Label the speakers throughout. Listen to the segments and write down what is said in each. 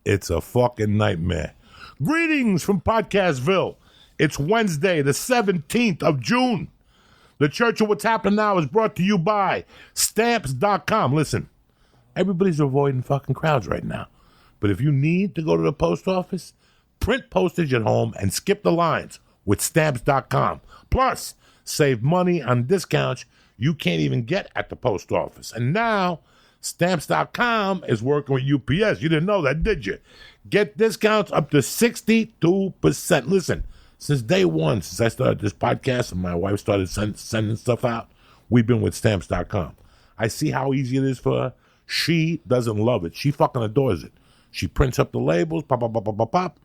Speaker 1: It's a fucking nightmare. Greetings from Podcastville. It's Wednesday, the 17th of June. The Church of What's Happening Now is brought to you by Stamps.com. Listen, everybody's avoiding fucking crowds right now. But if you need to go to the post office, print postage at home and skip the lines with Stamps.com. Plus, save money on discounts you can't even get at the post office. And now, Stamps.com is working with UPS. You didn't know that, did you? Get discounts up to 62%. Listen, since day one, since I started this podcast and my wife started sending stuff out, we've been with Stamps.com. I see how easy it is for her. She doesn't love it. She fucking adores it. She prints up the labels, pop, pop, pop, pop, pop, pop,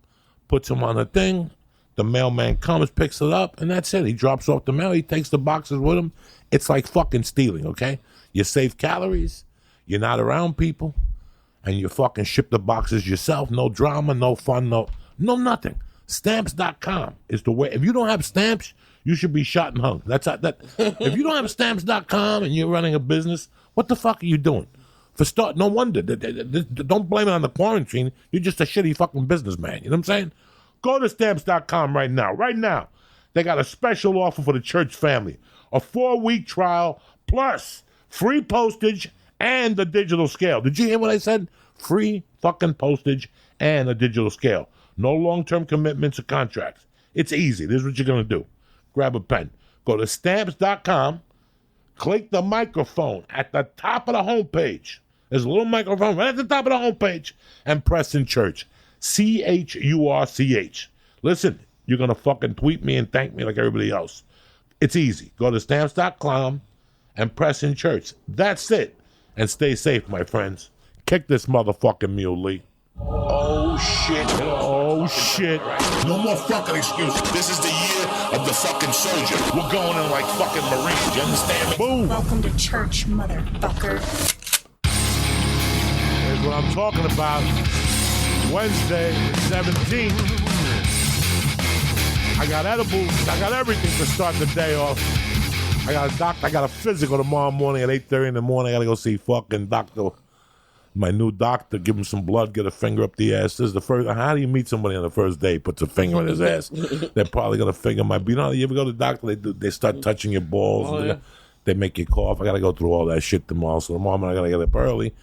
Speaker 1: puts them on a thing. The mailman comes, picks it up, and that's it. He drops off the mail. He takes the boxes with him. It's like fucking stealing, okay? You save calories. You're not around people. And you fucking ship the boxes yourself. No drama, no fun, no nothing. Stamps.com is the way. If you don't have stamps, you should be shot and hung. That's that. If you don't have Stamps.com and you're running a business, what the fuck are you doing? For start, no wonder. Don't blame it on the quarantine. You're just a shitty fucking businessman. You know what I'm saying? Go to Stamps.com right now. Right now. They got a special offer for the church family. A 4-week trial plus free postage and the digital scale. Did you hear what I said? Free fucking postage and a digital scale. No long-term commitments or contracts. It's easy. This is what you're going to do. Grab a pen. Go to Stamps.com. Click the microphone at the top of the homepage. There's a little microphone right at the top of the homepage. And press in church. CHURCH. Listen, you're going to fucking tweet me and thank me like everybody else. It's easy. Go to Stamps.com and press in church. That's it. And stay safe, my friends. Kick this motherfucking mule, Lee.
Speaker 2: Oh, shit.
Speaker 1: Oh, shit.
Speaker 2: No more fucking excuses. This is the year of the fucking soldier. We're going in like fucking Marines. You understand me?
Speaker 1: Boom.
Speaker 3: Welcome to church, motherfucker.
Speaker 1: Here's what I'm talking about. Wednesday, the 17th. I got edibles. I got everything to start the day off. I got a doctor. I got a physical tomorrow morning at 8:30 in the morning. I got to go see fucking doctor. My new doctor, give him some blood, get a finger up the ass. This is the first. How do you meet somebody on the first day, puts a finger in his ass? They're probably going to finger my... You know, you ever go to the doctor, they start touching your balls.
Speaker 4: Oh, yeah.
Speaker 1: They make you cough. I got to go through all that shit tomorrow. So tomorrow I got to get up early,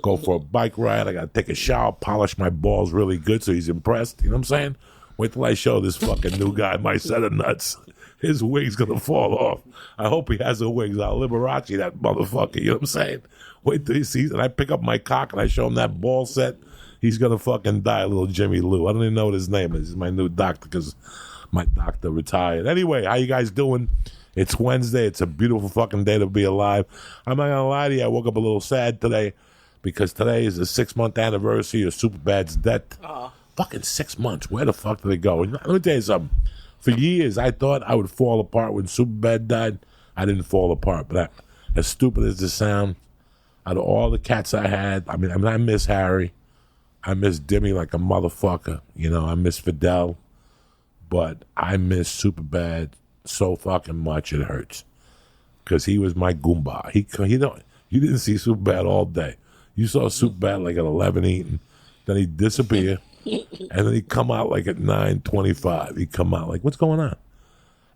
Speaker 1: go for a bike ride. I got to take a shower, polish my balls really good so he's impressed. You know what I'm saying? Wait till I show this fucking new guy my set of nuts. His wig's going to fall off. I hope he has a wig. I'll Liberace that motherfucker. You know what I'm saying? Wait till he sees, and I pick up my cock and I show him that ball set. He's going to fucking die, little Jimmy Lou. I don't even know what his name is. He's my new doctor because my doctor retired. Anyway, how you guys doing? It's Wednesday. It's a beautiful fucking day to be alive. I'm not going to lie to you. I woke up a little sad today because today is the 6-month anniversary of Superbad's death. Fucking 6 months. Where the fuck did it go? Let me tell you something. For years, I thought I would fall apart when Superbad died. I didn't fall apart. But as stupid as this sounds, out of all the cats I had, I mean, I miss Harry. I miss Dimmy like a motherfucker. You know, I miss Fidel. But I miss Superbad so fucking much it hurts. Because he was my Goomba. You didn't see Superbad all day. You saw Superbad like at 11 eating. Then he'd disappear. And then he'd come out like at 9:25. He'd come out like, what's going on?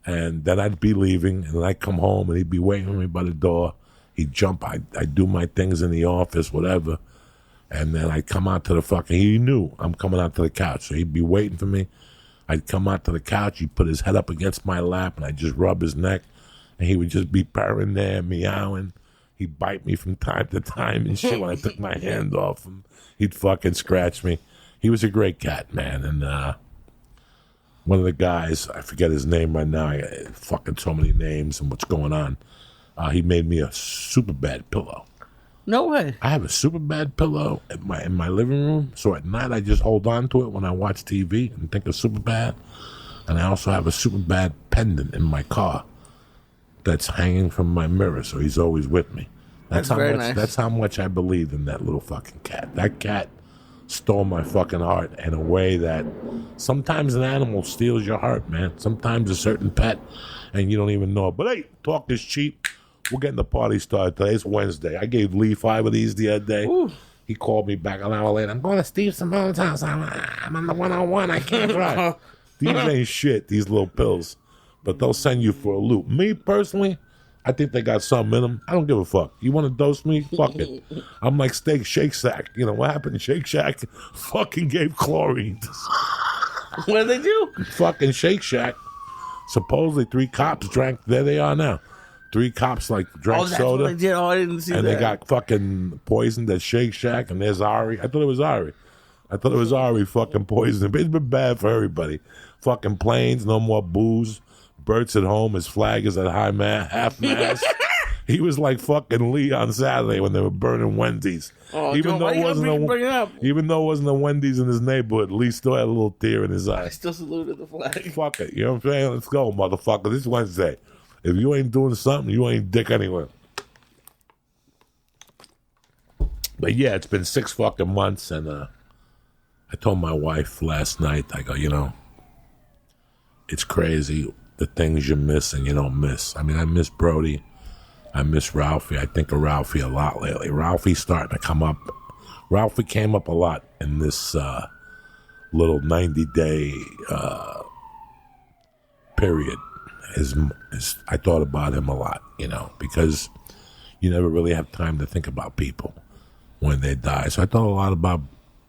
Speaker 1: And then I'd be leaving, and then I'd come home, and he'd be waiting for me by the door. He'd jump. I'd do my things in the office, whatever. And then I'd come out to the fucking, he knew I'm coming out to the couch. So he'd be waiting for me. I'd come out to the couch. He'd put his head up against my lap, and I'd just rub his neck. And he would just be purring there, meowing. He'd bite me from time to time and shit when I took my hand off him. He'd fucking scratch me. He was a great cat, man. And one of the guys, I forget his name right now. I got fucking so many names and what's going on. He made me a Superbad pillow.
Speaker 4: No way.
Speaker 1: I have a Superbad pillow in my living room. So at night I just hold on to it when I watch TV and think of Superbad. And I also have a Superbad pendant in my car that's hanging from my mirror. So he's always with me. That's how much.
Speaker 4: Nice.
Speaker 1: That's how much I believe in that little fucking cat. That cat stole my fucking heart in a way that sometimes an animal steals your heart, man. Sometimes a certain pet, and you don't even know it. But hey, talk is cheap. We're getting the party started today. It's Wednesday. I gave Lee 5 of these the other day.
Speaker 4: Ooh.
Speaker 1: He called me back an hour later. I'm going to Steve Simone's house. I'm on the 101. I can't drive. These ain't shit, these little pills. But they'll send you for a loop. Me, personally, I think they got something in them. I don't give a fuck. You want to dose me? Fuck it. I'm like Shake Shack. You know what happened? Shake Shack fucking gave chlorine.
Speaker 4: What did they do?
Speaker 1: Fucking Shake Shack. Supposedly 3 cops drank. There they are now. 3 cops drank
Speaker 4: that's
Speaker 1: soda.
Speaker 4: what they did. Oh, I didn't see
Speaker 1: and
Speaker 4: that.
Speaker 1: they got fucking poisoned at Shake Shack. And there's Ari. I thought it was Ari fucking poisoned. It's been bad for everybody. Fucking planes, no more booze. Bert's at home. His flag is at half mast. He was like fucking Lee on Saturday when they were burning Wendy's.
Speaker 4: Oh,
Speaker 1: even though it wasn't
Speaker 4: bring it up.
Speaker 1: even though it wasn't a Wendy's in his neighborhood, Lee still had a little tear in his eye.
Speaker 4: I still saluted the flag.
Speaker 1: Fuck it. You know what I'm saying? Let's go, motherfucker. This is Wednesday. If you ain't doing something, you ain't dick anywhere. But yeah, it's been 6 fucking months, and I told my wife last night, I go, it's crazy the things you miss and you don't miss. I mean, I miss Brody. I miss Ralphie. I think of Ralphie a lot lately. Ralphie's starting to come up. Ralphie came up a lot in this little 90-day period. I thought about him a lot, because you never really have time to think about people when they die. So I thought a lot about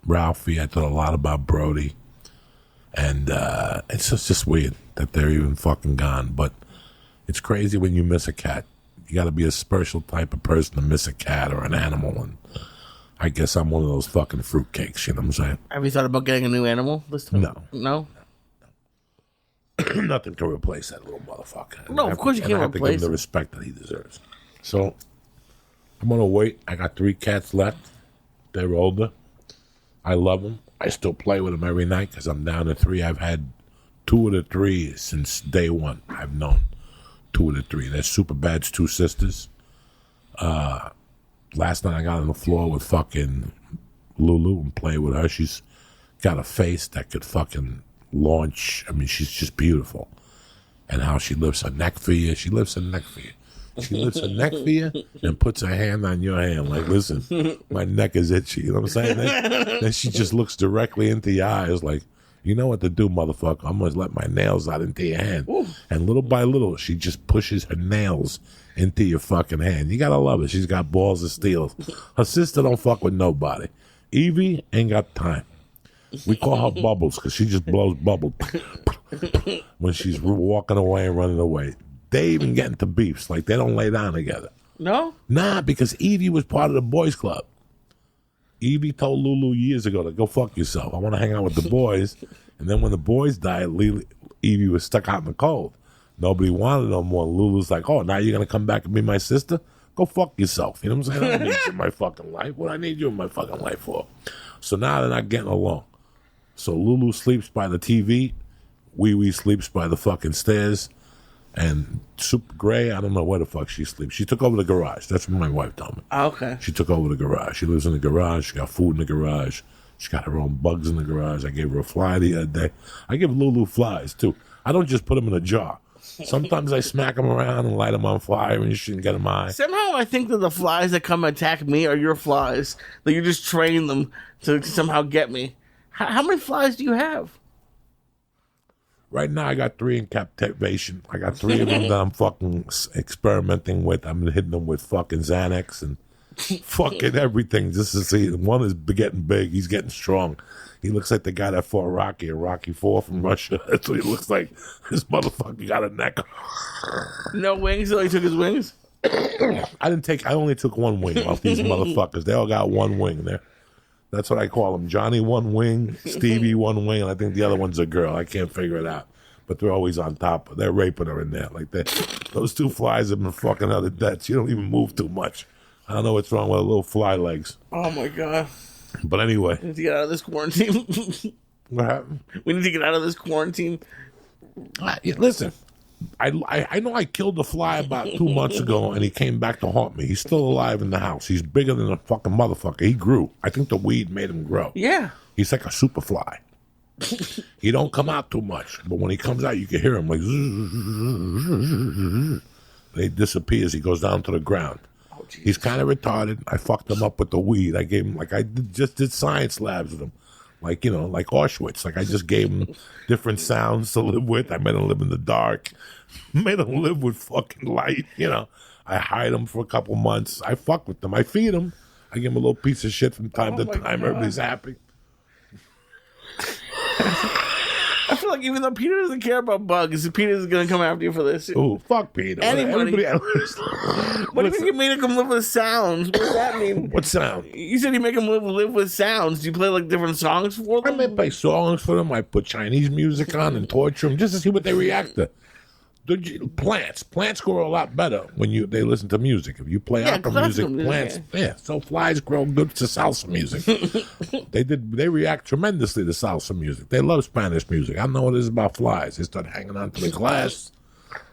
Speaker 1: Ralphie. I thought a lot about Brody. And it's just weird that they're even fucking gone. But it's crazy when you miss a cat. You got to be a special type of person to miss a cat or an animal. And I guess I'm one of those fucking fruitcakes, you know what I'm saying?
Speaker 4: Have you thought about getting a new animal this time?
Speaker 1: No.
Speaker 4: No?
Speaker 1: Nothing can replace that little motherfucker.
Speaker 4: No, of course you can't
Speaker 1: I have to give
Speaker 4: replace
Speaker 1: him the respect that he deserves. So I'm going to wait. I got 3 cats left. They're older. I love them. I still play with them every night because I'm down to 3. I've had 2 of the 3 since day one. I've known 2 of the 3. They're Superbad's 2 sisters. Last night I got on the floor with fucking Lulu and played with her. She's got a face that could fucking launch. I mean, she's just beautiful. And how she lifts her neck for you. She lifts her neck for you. She lifts her neck for you and puts her hand on your hand. Like, listen, my neck is itchy. You know what I'm saying? Then she just looks directly into your eyes like, you know what to do, motherfucker. I'm going to let my nails out into your hand. Ooh. And little by little, she just pushes her nails into your fucking hand. You got to love her. She's got balls of steel. Her sister don't fuck with nobody. Evie ain't got time. We call her Bubbles because she just blows bubbles when she's walking away and running away. They even get into beefs. Like, they don't lay down together.
Speaker 4: No?
Speaker 1: Nah, because Evie was part of the boys club. Evie told Lulu years ago to go fuck yourself. I want to hang out with the boys. And then when the boys died, Evie was stuck out in the cold. Nobody wanted no more. Lulu's like, oh, now you're going to come back and be my sister? Go fuck yourself. You know what I'm saying? I don't need you in my fucking life. What I need you in my fucking life for? So now they're not getting along. So Lulu sleeps by the TV. Wee Wee sleeps by the fucking stairs. And Super Gray, I don't know where the fuck she sleeps. She took over the garage. That's what my wife told me.
Speaker 4: Okay.
Speaker 1: She took over the garage. She lives in the garage. She got food in the garage. She got her own bugs in the garage. I gave her a fly the other day. I give Lulu flies, too. I don't just put them in a jar. Sometimes I smack them around and light them on fire and shit and get them high.
Speaker 4: Somehow I think that the flies that come attack me are your flies. That you just train them to somehow get me. How many flies do you have?
Speaker 1: Right now, I got 3 in captivation. I got 3 of them that I'm fucking experimenting with. I'm hitting them with fucking Xanax and fucking everything just to see. One is getting big. He's getting strong. He looks like the guy that fought Rocky in Rocky 4 from Russia. That's what he looks like. This motherfucker got a neck.
Speaker 4: No wings? So he took his wings?
Speaker 1: I only took 1 wing off these motherfuckers. They all got 1 wing there. That's what I call them. Johnny 1 wing, Stevie 1 wing, and I think the other one's a girl. I can't figure it out. But they're always on top. They're raping her in there. Like those 2 flies have been fucking her to death. You don't even move too much. I don't know what's wrong with her little fly legs.
Speaker 4: Oh, my God.
Speaker 1: But anyway.
Speaker 4: We need to get out of this quarantine.
Speaker 1: What happened?
Speaker 4: We need to get out of this quarantine.
Speaker 1: Listen, I know I killed a fly about 2 months ago, and he came back to haunt me. He's still alive in the house. He's bigger than a fucking motherfucker. He grew. I think the weed made him grow.
Speaker 4: Yeah.
Speaker 1: He's like a super fly. He don't come out too much, but when he comes out, you can hear him like. And he disappears. He goes down to the ground.
Speaker 4: Oh,
Speaker 1: He's kind of retarded. I fucked him up with the weed. I gave him, just did science labs with him. Like Auschwitz. Like, I just gave him different sounds to live with. I made him live in the dark. Made him live with fucking light, I hide him for a couple months. I fuck with them. I feed him. I give him a little piece of shit from time to time. God. Everybody's happy.
Speaker 4: I feel like even though Peter doesn't care about bugs, Peter's going to come after you for this.
Speaker 1: Ooh, fuck Peter.
Speaker 4: Anybody. What do you think you made him live with sounds? What does that mean?
Speaker 1: What sound?
Speaker 4: You said you make him live with sounds. Do you play different songs for them?
Speaker 1: I may play songs for them. I put Chinese music on and torture them just to see what they react to. Plants grow a lot better when they listen to music. If you play opera music, plants, so flies grow good to salsa music. They react tremendously to salsa music. They love Spanish music. I don't know what it is about flies. They start hanging on to the glass.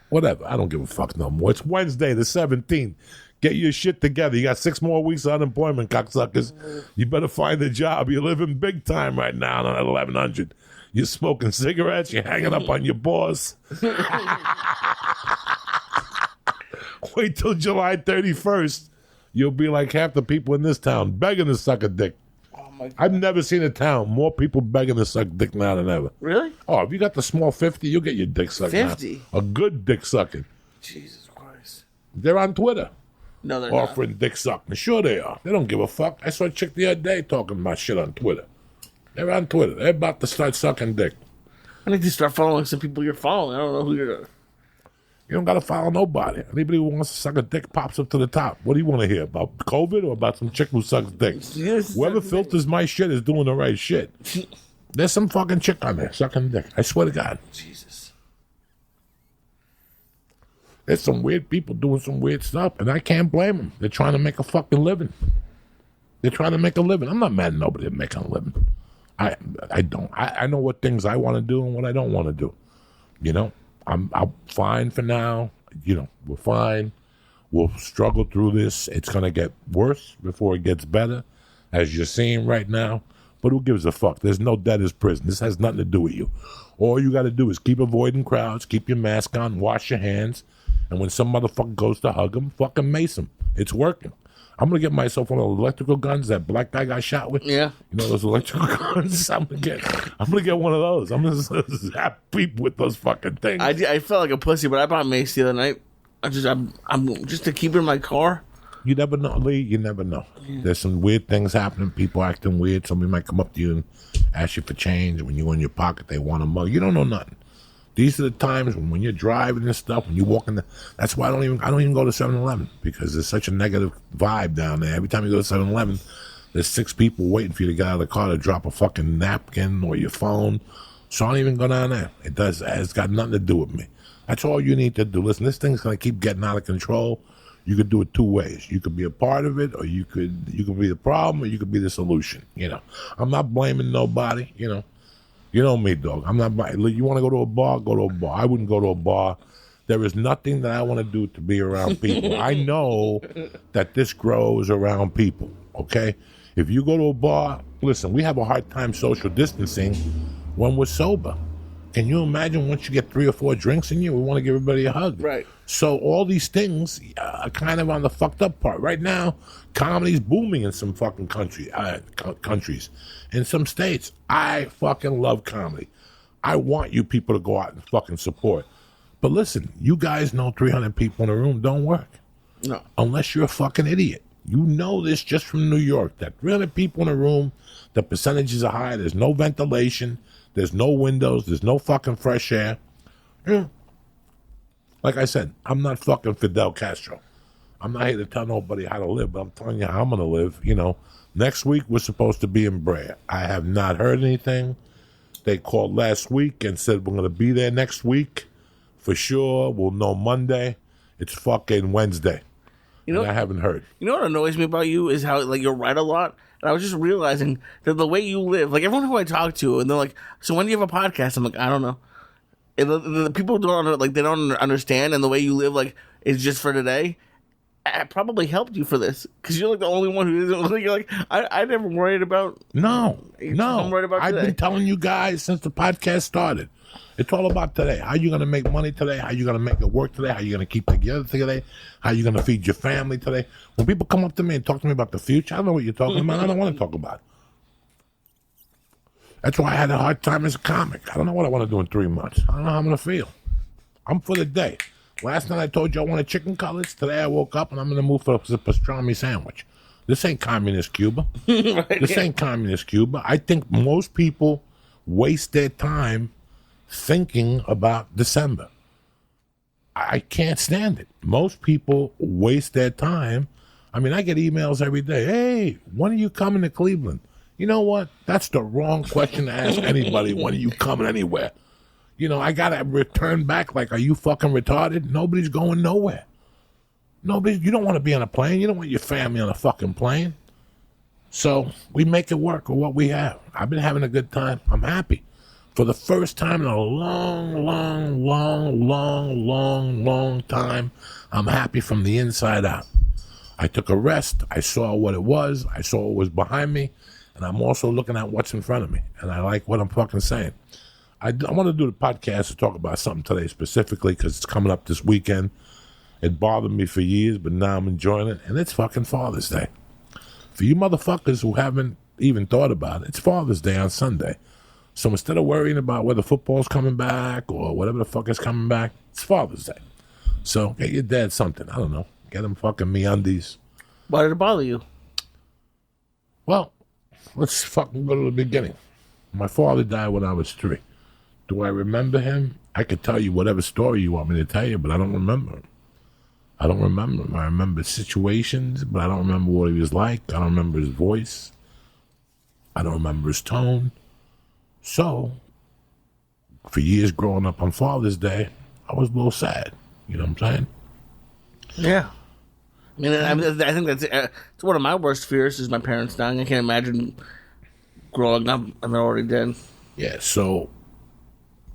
Speaker 1: Whatever. I don't give a fuck no more. It's Wednesday the 17th. Get your shit together. You got 6 more weeks of unemployment, cocksuckers. You better find a job. You're living big time right now on 1100. You're smoking cigarettes. You're hanging up on your boss. Wait till July 31st. You'll be like half the people in this town begging to suck a dick. Oh my God. I've never seen a town more people begging to suck dick now than ever.
Speaker 4: Really?
Speaker 1: Oh, if you got the small 50, you'll get your dick sucked
Speaker 4: 50?
Speaker 1: now. A good dick sucking.
Speaker 4: Jesus Christ.
Speaker 1: They're on Twitter.
Speaker 4: No, they're
Speaker 1: offering
Speaker 4: not.
Speaker 1: Dick sucking. Sure they are. They don't give a fuck. I saw a chick the other day talking about shit on Twitter. They're on Twitter. They're about to start sucking dick.
Speaker 4: I need to start following some people you're following. I don't know who you're...
Speaker 1: You don't got to follow nobody. Anybody who wants to suck a dick pops up to the top. What do you want to hear? About COVID or about some chick who sucks dick?
Speaker 4: Yes,
Speaker 1: whoever filters my shit is doing the right shit. There's some fucking chick on there sucking dick. I swear to God.
Speaker 4: Jesus.
Speaker 1: There's some weird people doing some weird stuff, and I can't blame them. They're trying to make a fucking living. They're trying to make a living. I'm not mad at nobody making a living. I don't. I know what things I want to do and what I don't want to do. I'm fine for now. We're fine. We'll struggle through this. It's going to get worse before it gets better, as you're seeing right now. But who gives a fuck? There's no debtor's prison. This has nothing to do with you. All you got to do is keep avoiding crowds, keep your mask on, wash your hands, and when some motherfucker goes to hug him, fucking mace him. It's working. I'm going to get myself one of those electrical guns that black guy got shot with. Yeah. Those electrical guns? I'm going to get one of those. I'm going to zap people with those fucking things.
Speaker 4: I felt like a pussy, but I bought mace the other night. I'm just to keep it in my car.
Speaker 1: You never know, Lee. You never know. Yeah. There's some weird things happening. People acting weird. Somebody might come up to you and ask you for change. When you're in your pocket, they want a mug. You don't know nothing. These are the times when you're driving and stuff, when you walk in that's why I don't even go to 7-Eleven, because there's such a negative vibe down there. Every time you go to 7-Eleven, there's 6 people waiting for you to get out of the car to drop a fucking napkin or your phone. So I don't even go down there. It's got nothing to do with me. That's all you need to do. Listen, this thing's going to keep getting out of control. You could do it 2 ways. You could be a part of it, or you could be the problem, or you could be the solution. I'm not blaming nobody, You know me, dog. I'm not. You want to go to a bar? Go to a bar. I wouldn't go to a bar. There is nothing that I want to do to be around people. I know that this grows around people, okay? If you go to a bar, listen, we have a hard time social distancing when we're sober. Can you imagine once you get 3 or 4 drinks in you, we want to give everybody a hug?
Speaker 4: Right.
Speaker 1: So all these things are kind of on the fucked up part. Right now, comedy's booming in some fucking countries. In some states, I fucking love comedy. I want you people to go out and fucking support. But listen, you guys know 300 people in a room don't work. No. Unless you're a fucking idiot. You know this just from New York, that 300 people in a room, the percentages are high, there's no ventilation, there's no windows, there's no fucking fresh air. Like I said, I'm not fucking Fidel Castro. I'm not here to tell nobody how to live, but I'm telling you how I'm going to live. Next week we're supposed to be in Brea. I have not heard anything. They called last week and said we're going to be there next week. For sure, we'll know Monday. It's fucking Wednesday. And I haven't heard.
Speaker 4: You know what annoys me about you is how you're right a lot. And I was just realizing that the way you live, everyone who I talk to, and they're like, "So when do you have a podcast?" I'm like, "I don't know." And the people don't they don't understand, and the way you live is just for today. I probably helped you for this because you're like the only one who isn't. You're like, I never worried about.
Speaker 1: No.
Speaker 4: I'm worried about
Speaker 1: I've
Speaker 4: today.
Speaker 1: been telling you guys since the podcast started. It's all about today. How you going to make money today? How you going to make it work today? How you going to keep together today? How you going to feed your family today? When people come up to me and talk to me about the future, I don't know what you're talking about. I don't want to talk about it. That's why I had a hard time as a comic. I don't know what I want to do in 3 months. I don't know how I'm going to feel. I'm for the day. Last night I told you I wanted chicken cutlets. Today I woke up and I'm in the mood for a pastrami sandwich. This ain't communist Cuba. This ain't communist Cuba. I think most people waste their time thinking about December. I can't stand it. Most people waste their time. I mean, I get emails every day. Hey, when are you coming to Cleveland? You know what? That's the wrong question to ask anybody. When are you coming anywhere? You know, I got to return back like, are you fucking retarded? Nobody's going nowhere. You don't want to be on a plane. You don't want your family on a fucking plane. So we make it work with what we have. I've been having a good time. I'm happy. For the first time in a long time, I'm happy from the inside out. I took a rest. I saw what it was. I saw what was behind me. And I'm also looking at what's in front of me. And I like what I'm fucking saying. I want to do the podcast to talk about something today specifically because it's coming up this weekend. It bothered me for years, but now I'm enjoying it. And it's fucking Father's Day. For you motherfuckers who haven't even thought about it, it's Father's Day on Sunday. So instead of worrying about whether football's coming back or whatever the fuck is coming back, it's Father's Day. So get your dad something. I don't know. Get him fucking MeUndies.
Speaker 4: Why did it bother you?
Speaker 1: Well, let's fucking go to the beginning. My father died when I was 3. Do I remember him? I could tell you whatever story you want me to tell you, but I don't remember him. I don't remember him. I remember situations, but I don't remember what he was like. I don't remember his voice. I don't remember his tone. So, for years growing up on Father's Day, I was a little sad. You know what I'm saying?
Speaker 4: Yeah. I mean, I think that's it's one of my worst fears is my parents dying. I can't imagine growing up and they're already dead.
Speaker 1: Yeah, so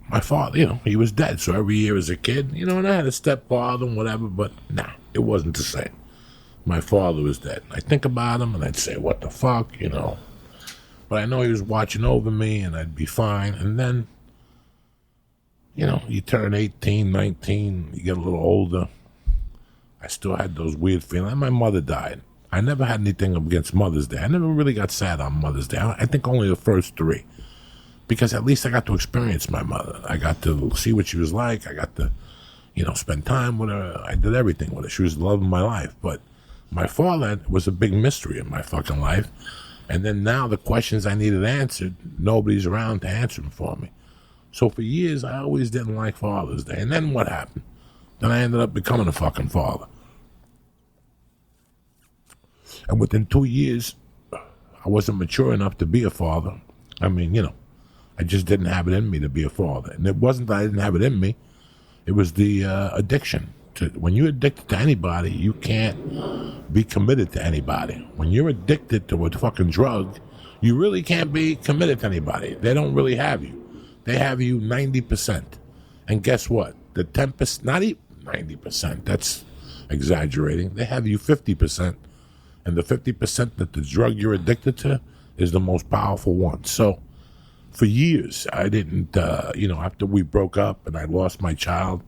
Speaker 1: my father, you know, he was dead. So every year as a kid, you know, and I had a stepfather and whatever, but nah, it wasn't the same. My father was dead. I think about him and I'd say, what the fuck, you know. But I know he was watching over me and I'd be fine. And then, you know, you turn 18, 19, you get a little older. I still had those weird feelings. And my mother died. I never had anything against Mother's Day. I never really got sad on Mother's Day. I think only the first 3. Because at least I got to experience my mother. I got to see what she was like. I got to, you know, spend time with her. I did everything with her. She was the love of my life. But my father was a big mystery in my fucking life. And then now the questions I needed answered, nobody's around to answer them for me. So for years, I always didn't like Father's Day. And then what happened? Then I ended up becoming a fucking father. And within 2 years, I wasn't mature enough to be a father. I mean, you know, I just didn't have it in me to be a father. And it wasn't that I didn't have it in me. It was the addiction. When you're addicted to anybody, you can't be committed to anybody. When you're addicted to a fucking drug, you really can't be committed to anybody. They don't really have you. They have you 90%. And guess what? The 10%, not even 90%, that's exaggerating. They have you 50%. And the 50% that the drug you're addicted to is the most powerful one. So for years, I didn't, you know, after we broke up and I lost my child,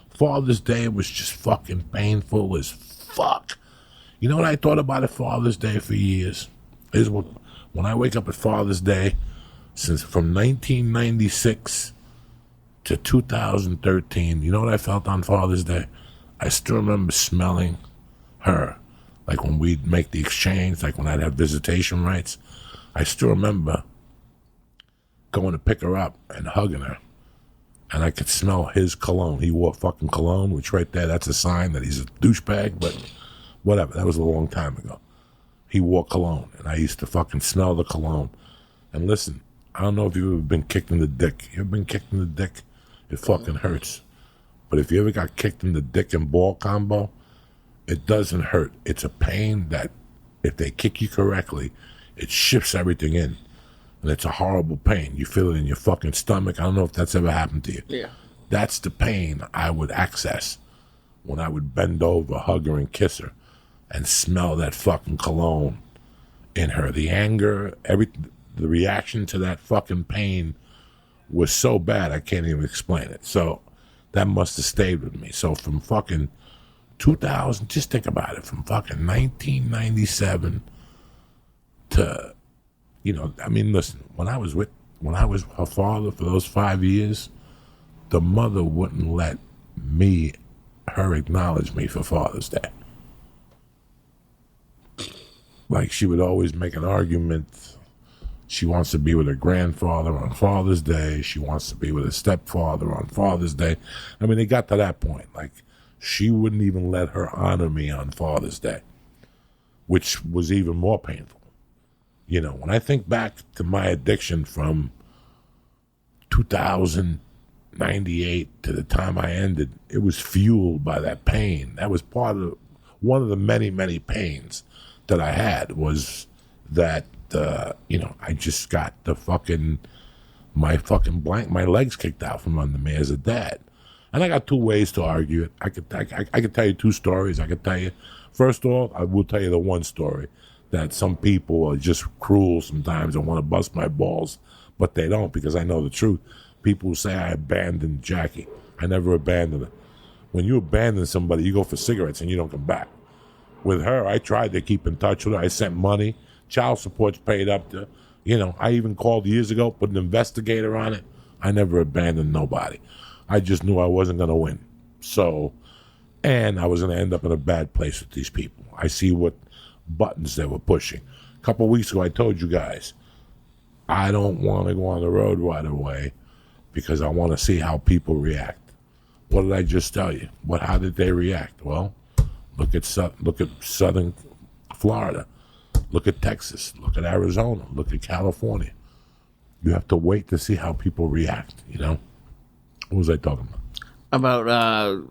Speaker 1: Father's Day was just fucking painful as fuck. You know what I thought about at Father's Day for years? Is when I wake up at Father's Day, since from 1996 to 2013, you know what I felt on Father's Day? I still remember smelling her. Like when we'd make the exchange, like when I'd have visitation rights. I still remember going to pick her up and hugging her. And I could smell his cologne. He wore fucking cologne, which right there, that's a sign that he's a douchebag, but whatever. That was a long time ago. He wore cologne, and I used to fucking smell the cologne. And listen, I don't know if you've ever been kicked in the dick. You ever been kicked in the dick? It fucking hurts. But if you ever got kicked in the dick and ball combo, it doesn't hurt. It's a pain that if they kick you correctly, it shifts everything in. And it's a horrible pain. You feel it in your fucking stomach. I don't know if that's ever happened to you.
Speaker 4: Yeah.
Speaker 1: That's the pain I would access when I would bend over, hug her, and kiss her. and smell that fucking cologne in her. The anger, the reaction to that fucking pain was so bad I can't even explain it. So that must have stayed with me. So from fucking 2000, just think about it, from fucking 1997 to, I mean, listen, when I was her father for those 5 years, the mother wouldn't let her acknowledge me for Father's Day. Like, she would always make an argument. She wants to be with her grandfather on Father's Day. She wants to be with her stepfather on Father's Day. I mean, they got to that point. Like, she wouldn't even let her honor me on Father's Day, which was even more painful. When I think back to my addiction from 2098 to the time I ended, it was fueled by that pain. That was one of the many, many pains that I had, was that, I just got my legs kicked out from under me as a dad. And I got two ways to argue it. I could tell you two stories. I could tell you, first off, I will tell you the one story, that some people are just cruel sometimes and want to bust my balls, but they don't, because I know the truth. People who say I abandoned Jackie. I never abandoned her. When you abandon somebody, you go for cigarettes and you don't come back. With her, I tried to keep in touch with her. I sent money. Child support's paid up to, I even called years ago, put an investigator on it. I never abandoned nobody. I just knew I wasn't going to win. So, and I was going to end up in a bad place with these people. I see what buttons they were pushing. A couple of weeks ago, I told you guys, I don't want to go on the road right away because I want to see how people react. What did I just tell you? How did they react? Well, look at Southern Florida. Look at Texas. Look at Arizona. Look at California. You have to wait to see how people react, What was I talking about?
Speaker 4: About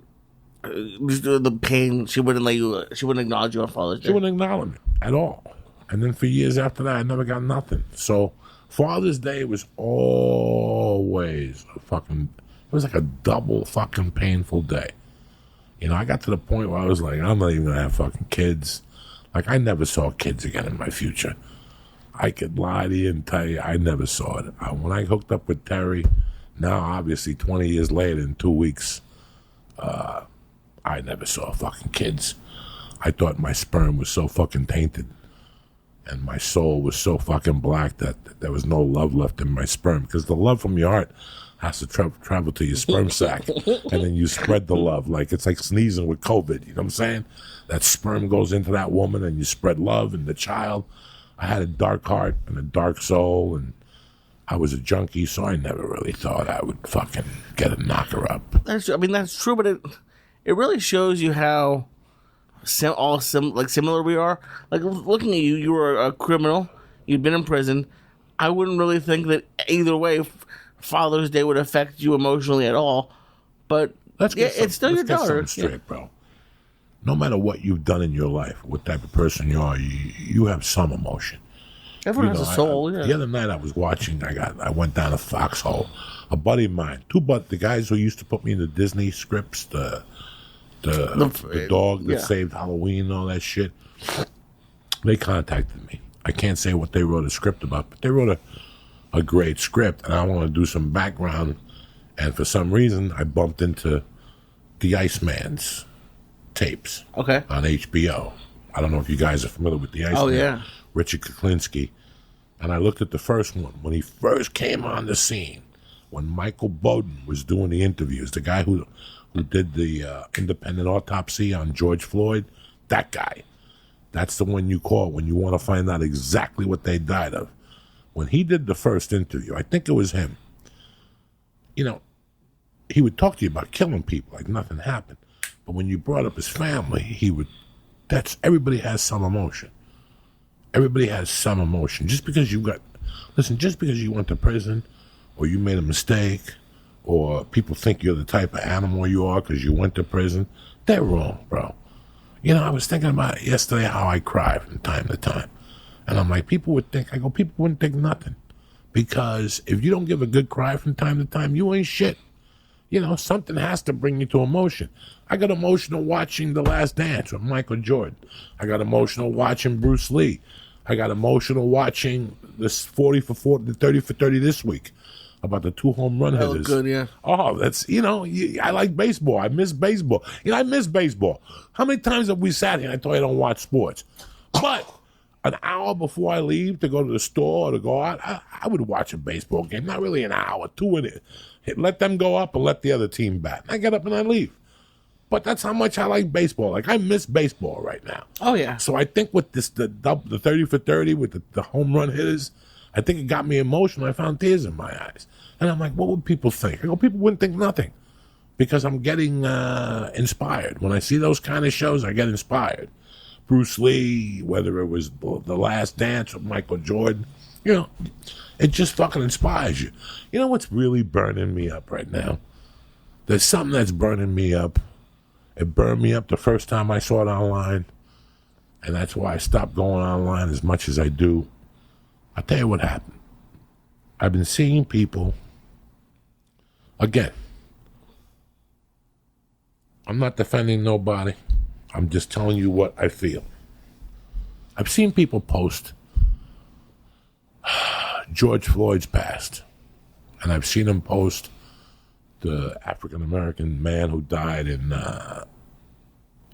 Speaker 4: the pain. She wouldn't acknowledge you on Father's Day.
Speaker 1: She wouldn't acknowledge me at all. And then for years after that, I never got nothing. So Father's Day was always it was like a double fucking painful day. I got to the point where I was like, I'm not even going to have fucking kids. Like, I never saw kids again in my future. I could lie to you and tell you I never saw it. When I hooked up with Terry, now obviously 20 years later in 2 weeks, I never saw fucking kids. I thought my sperm was so fucking tainted and my soul was so fucking black that there was no love left in my sperm, because the love from your heart has to travel to your sperm sac, and then you spread the love. Like, it's like sneezing with COVID, you know what I'm saying? That sperm goes into that woman and you spread love and the child. I had a dark heart and a dark soul, and I was a junkie, so I never really thought I would fucking get a knocker up.
Speaker 4: That's true, but it really shows you how similar we are. Like, looking at you, you were a criminal. You'd been in prison. I wouldn't really think that either way Father's Day would affect you emotionally at all. But it's still your daughter.
Speaker 1: Let's get something straight, bro. No matter what you've done in your life, what type of person you are, you have some emotion.
Speaker 4: Everyone has a soul. Yeah.
Speaker 1: The other night I was watching. I went down a foxhole. A buddy of mine, the guys who used to put me in the Disney scripts, the dog that saved Halloween and all that shit. They contacted me. I can't say what they wrote a script about, but they wrote a great script, and I want to do some background. And for some reason, I bumped into the Iceman's tapes.
Speaker 4: Okay.
Speaker 1: On HBO. I don't know if you guys are familiar with the Iceman.
Speaker 4: Oh, yeah.
Speaker 1: Richard Kuklinski. And I looked at the first one when he first came on the scene, when Michael Bowden was doing the interviews, the guy who did the independent autopsy on George Floyd, that guy. That's the one you call when you want to find out exactly what they died of. When he did the first interview, I think it was him, he would talk to you about killing people like nothing happened. But when you brought up his family, everybody has some emotion. Everybody has some emotion. Just because you went to prison, or you made a mistake, or people think you're the type of animal you are because you went to prison, they're wrong, bro. I was thinking about it yesterday, how I cry from time to time. And I'm like, people wouldn't think nothing. Because if you don't give a good cry from time to time, you ain't shit. You know, something has to bring you to emotion. I got emotional watching The Last Dance with Michael Jordan. I got emotional watching Bruce Lee. I got emotional watching this 40 for 40, 30 for 30 this week about the 2 home run hitters.
Speaker 4: Oh, good, yeah.
Speaker 1: Oh, that's, you know, I like baseball. I miss baseball. You know, I miss baseball. How many times have we sat here and I told you I don't watch sports? But an hour before I leave to go to the store or to go out, I would watch a baseball game. Not really an hour, 2 in it. Let them go up and let the other team bat. I get up and I leave. But that's how much I like baseball. Like, I miss baseball right now.
Speaker 4: Oh, yeah.
Speaker 1: So I think with this, the 30 for 30 with the home run hitters, I think it got me emotional. I found tears in my eyes. And I'm like, what would people think? I go, people wouldn't think nothing. Because I'm getting inspired. When I see those kind of shows, I get inspired. Bruce Lee, whether it was The Last Dance with Michael Jordan, you know, it just fucking inspires you. You know what's really burning me up right now? There's something that's burning me up. It burned me up the first time I saw it online, and that's why I stopped going online as much as I do. I'll tell you what happened. I've been seeing people, again, I'm not defending nobody. I'm just telling you what I feel. I've seen people post George Floyd's passed, and I've seen them post the African-American man who died in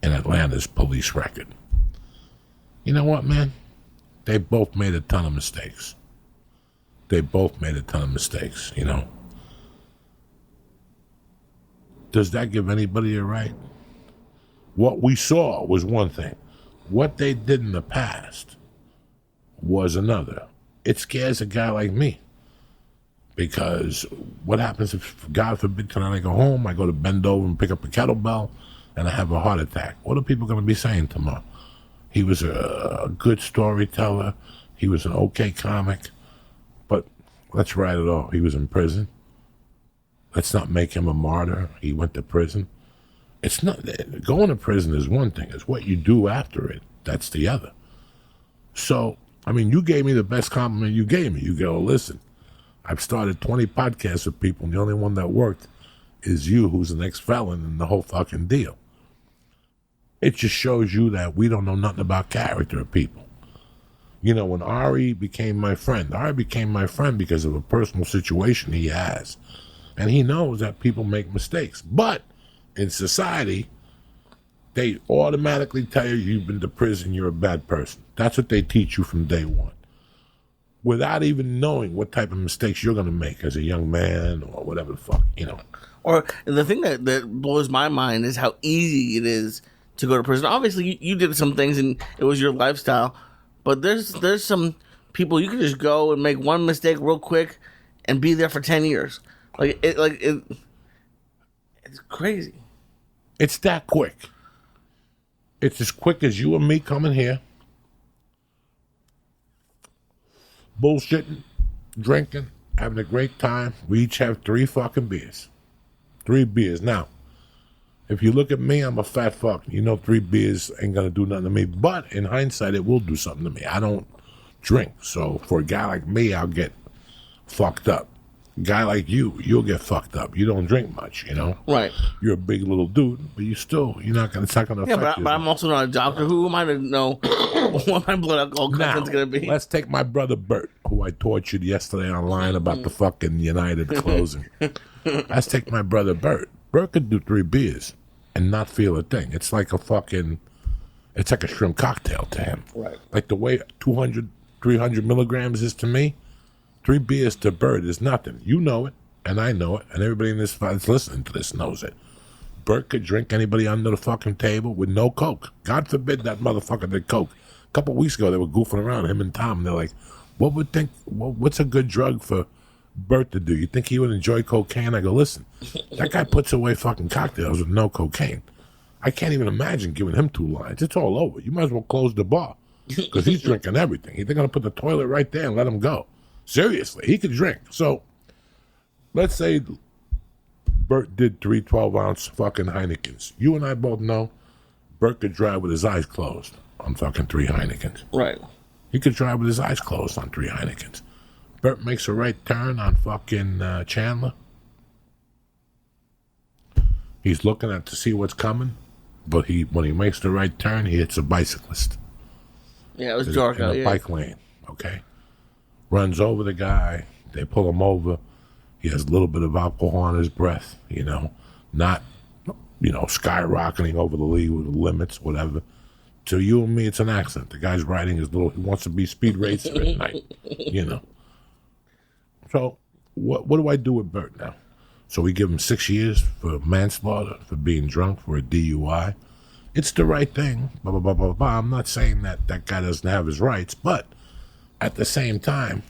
Speaker 1: Atlanta's police record. You know what, man? They both made a ton of mistakes. You know? Does that give anybody a right? What we saw was one thing. What they did in the past was another. It scares a guy like me. Because what happens if, God forbid, tonight I go home, I go to bend over and pick up a kettlebell, and I have a heart attack? What are people going to be saying tomorrow? He was a good storyteller. He was an okay comic. But let's write it off. He was in prison. Let's not make him a martyr. He went to prison. It's not, going to prison is one thing. It's what you do after it. That's the other. So, I mean, you gave me the best compliment you gave me. You go, listen, I've started 20 podcasts with people, and the only one that worked is you, who's an ex-felon, and the whole fucking deal. It just shows you that we don't know nothing about character of people. You know, when Ari became my friend because of a personal situation he has. And he knows that people make mistakes. But in society, they automatically tell you you've been to prison, you're a bad person. That's what they teach you from day one, without even knowing what type of mistakes you're going to make as a young man or whatever the fuck, you know.
Speaker 4: Or the thing that blows my mind is how easy it is to go to prison. Obviously, you did some things and it was your lifestyle, but there's some people you can just go and make one mistake real quick and be there for 10 years. It's crazy.
Speaker 1: It's that quick. It's as quick as you and me coming here, bullshitting, drinking, having a great time. We each have 3 fucking beers. 3 beers. Now, if you look at me, I'm a fat fuck. You know 3 beers ain't gonna do nothing to me. But in hindsight, it will do something to me. I don't drink. So for a guy like me, I'll get fucked up. A guy like you'll get fucked up. You don't drink much, you know?
Speaker 4: Right.
Speaker 1: You're a big little dude, but it's not gonna affect you.
Speaker 4: But I'm also not a doctor. Who am I to know what my blood alcohol content's gonna be?
Speaker 1: Let's take my brother Bert, who I tortured yesterday online about the fucking United closing. Let's take my brother Bert. Bert could do 3 beers and not feel a thing. It's like it's like a shrimp cocktail to him.
Speaker 4: Right.
Speaker 1: Like the way 200, 300 milligrams is to me, 3 beers to Bert is nothing. You know it, and I know it, and everybody in this that's listening to this knows it. Bert could drink anybody under the fucking table with no Coke. God forbid that motherfucker did Coke. A couple weeks ago, they were goofing around, him and Tom, and they're like, what's a good drug for Bert to do? You think he would enjoy cocaine? I go, listen, that guy puts away fucking cocktails with no cocaine. I can't even imagine giving him 2 lines. It's all over. You might as well close the bar because he's drinking everything. They're going to put the toilet right there and let him go. Seriously, he could drink. So let's say Bert did 3 12-ounce fucking Heinekens. You and I both know Bert could drive with his eyes closed on fucking 3 Heinekens.
Speaker 4: Right.
Speaker 1: He could drive with his eyes closed on 3 Heinekens. Bert makes a right turn on fucking Chandler. He's looking to see what's coming, but when he makes the right turn, he hits a bicyclist.
Speaker 4: Yeah, it was dark
Speaker 1: in
Speaker 4: out.
Speaker 1: a bike lane. Okay, runs over the guy. They pull him over. He has a little bit of alcohol on his breath. Not skyrocketing over the limits, whatever. To you and me, it's an accident. The guy's riding his little. He wants to be speed racer at night. So what do I do with Bert now? So we give him 6 years for manslaughter, for being drunk, for a DUI. It's the right thing. Blah, blah, blah, blah, blah. I'm not saying that guy doesn't have his rights, but at the same time,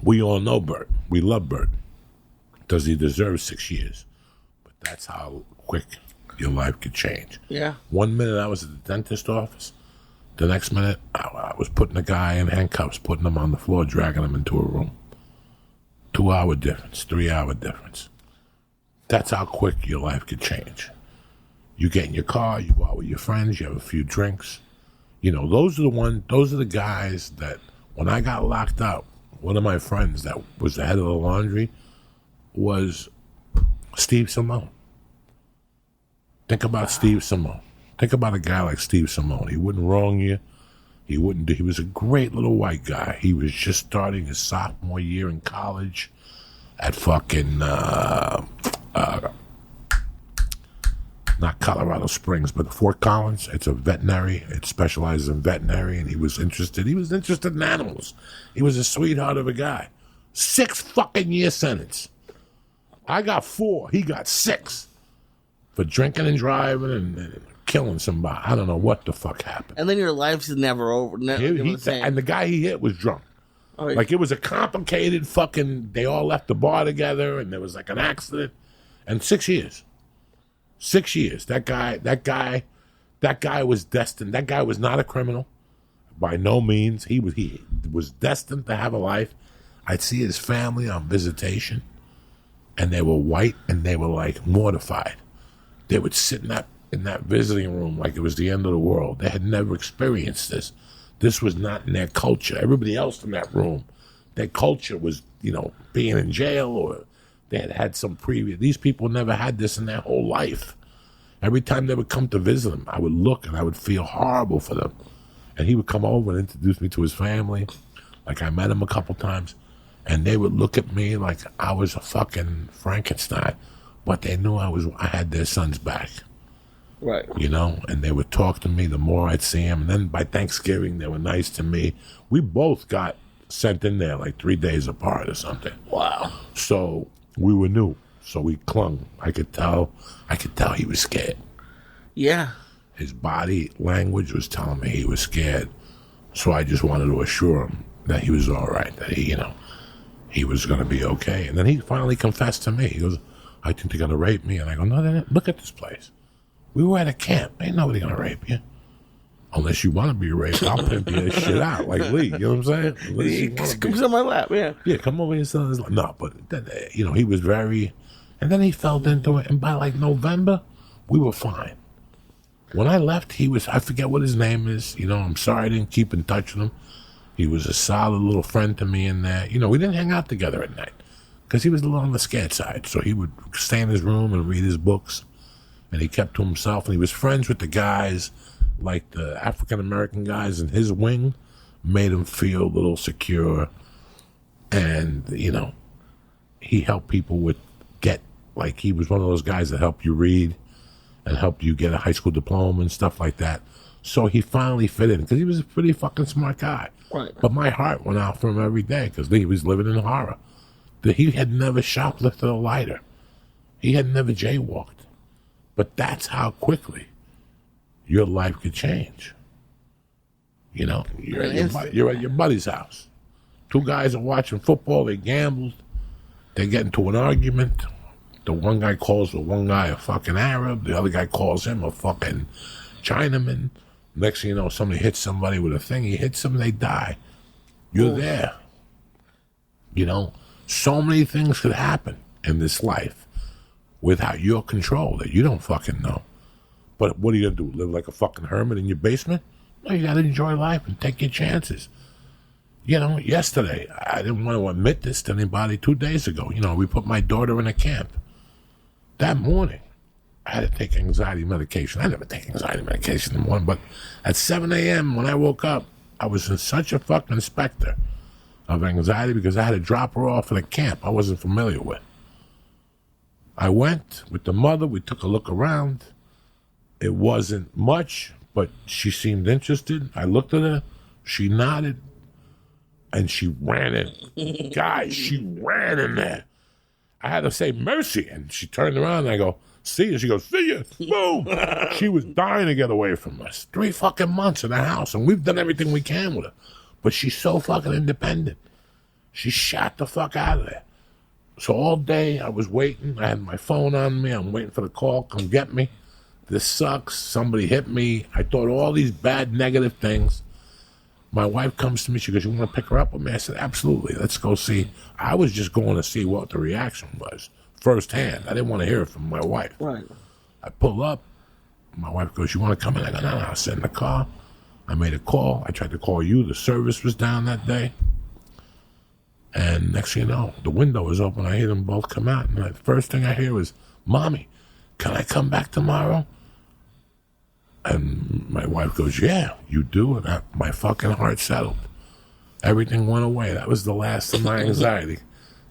Speaker 1: we all know Bert. We love Bert. Does he deserve 6 years? But that's how quick your life could change.
Speaker 4: Yeah.
Speaker 1: 1 minute I was at the dentist office. The next minute I was putting a guy in handcuffs, putting him on the floor, dragging him into a room. 2 hour difference, 3 hour difference. That's how quick your life could change. You get in your car, you go out with your friends, you have a few drinks. Those are the guys that when I got locked up, one of my friends that was the head of the laundry was Steve Simone. Think about Steve Simone. Think about a guy like Steve Simone. He wouldn't wrong you. He was a great little white guy. He was just starting his sophomore year in college at fucking, not Colorado Springs, but Fort Collins. It's a veterinary. It specializes in veterinary, and he was interested in animals. He was a sweetheart of a guy. 6 fucking year sentence. I got 4. He got 6 for drinking and driving and killing somebody. I don't know what the fuck happened.
Speaker 4: And then your life's never over.
Speaker 1: And the guy he hit was drunk.
Speaker 4: Oh, yeah.
Speaker 1: Like it was a complicated fucking. They all left the bar together, and there was like an accident. And 6 years. 6 years. That guy was destined. That guy was not a criminal, by no means. He was destined to have a life. I'd see his family on visitation, and they were white, and they were like mortified. They would sit in that visiting room like it was the end of the world. They had never experienced this. This was not in their culture. Everybody else in that room, their culture was, being in jail, or they had some previous. These people never had this in their whole life. Every time they would come to visit him, I would look and I would feel horrible for them. And he would come over and introduce me to his family. Like I met him a couple times. And they would look at me like I was a fucking Frankenstein. But they knew I had their son's back.
Speaker 4: Right.
Speaker 1: And they would talk to me the more I'd see him. And then by Thanksgiving, they were nice to me. We both got sent in there like 3 days apart or something.
Speaker 4: Wow.
Speaker 1: So we were new. So we clung. I could tell he was scared.
Speaker 4: Yeah.
Speaker 1: His body language was telling me he was scared. So I just wanted to assure him that he was all right, that he was going to be okay. And then he finally confessed to me. He goes, I think they're going to rape me. And I go, no, they didn't. Look at this place. We were at a camp. Ain't nobody going to rape you. Unless you want to be raped, I'll pimp your shit out like Lee. You know what I'm saying?
Speaker 4: Comes on my lap, yeah.
Speaker 1: Yeah, come over here. No, but then, he was very... And then he fell into it. And by like November, we were fine. When I left, I forget what his name is. I'm sorry I didn't keep in touch with him. He was a solid little friend to me in there. We didn't hang out together at night because he was a little on the scared side. So he would stay in his room and read his books, and he kept to himself. And he was friends with the guys, like the African-American guys in his wing, made him feel a little secure. And, he helped people he was one of those guys that helped you read and helped you get a high school diploma and stuff like that. So he finally fit in because he was a pretty fucking smart guy.
Speaker 4: Right.
Speaker 1: But my heart went out for him every day because he was living in horror. He had never shoplifted a lighter. He had never jaywalked. But that's how quickly your life could change. You're at your buddy's house. 2 guys are watching football. They gambled. They get into an argument. The one guy calls the one guy a fucking Arab. The other guy calls him a fucking Chinaman. Next thing you know, somebody hits somebody with a thing. He hits them, they die. You're there. So many things could happen in this life without your control that you don't fucking know. But what are you going to do? Live like a fucking hermit in your basement? No, you got to enjoy life and take your chances. Yesterday, I didn't want to admit this to anybody 2 days ago. We put my daughter in a camp. That morning, I had to take anxiety medication. I never take anxiety medication in the morning, but at 7 a.m. when I woke up, I was in such a fucking specter of anxiety because I had to drop her off at a camp I wasn't familiar with. I went with the mother. We took a look around. It wasn't much, but she seemed interested. I looked at her. She nodded, and she ran in. Guys, she ran in there. I had to say, mercy. And she turned around, and I go, see you. She goes, see you. Boom. She was dying to get away from us. 3 fucking months in the house, and we've done everything we can with her. But she's so fucking independent. She shot the fuck out of there. So all day I was waiting. I had my phone on me. I'm waiting for the call. Come get me. This sucks. Somebody hit me. I thought all these bad, negative things. My wife comes to me. She goes, you want to pick her up with me? I said, absolutely. Let's go see. I was just going to see what the reaction was firsthand. I didn't want to hear it from my wife.
Speaker 4: Right.
Speaker 1: I pull up. My wife goes, you want to come in? I go, no. I sit in the car. I made a call. I tried to call you. The service was down that day. And next thing you know, the window was open. I hear them both come out. And the first thing I hear was, Mommy, can I come back tomorrow? And my wife goes, yeah, you do. And my fucking heart settled. Everything went away. That was the last of my anxiety.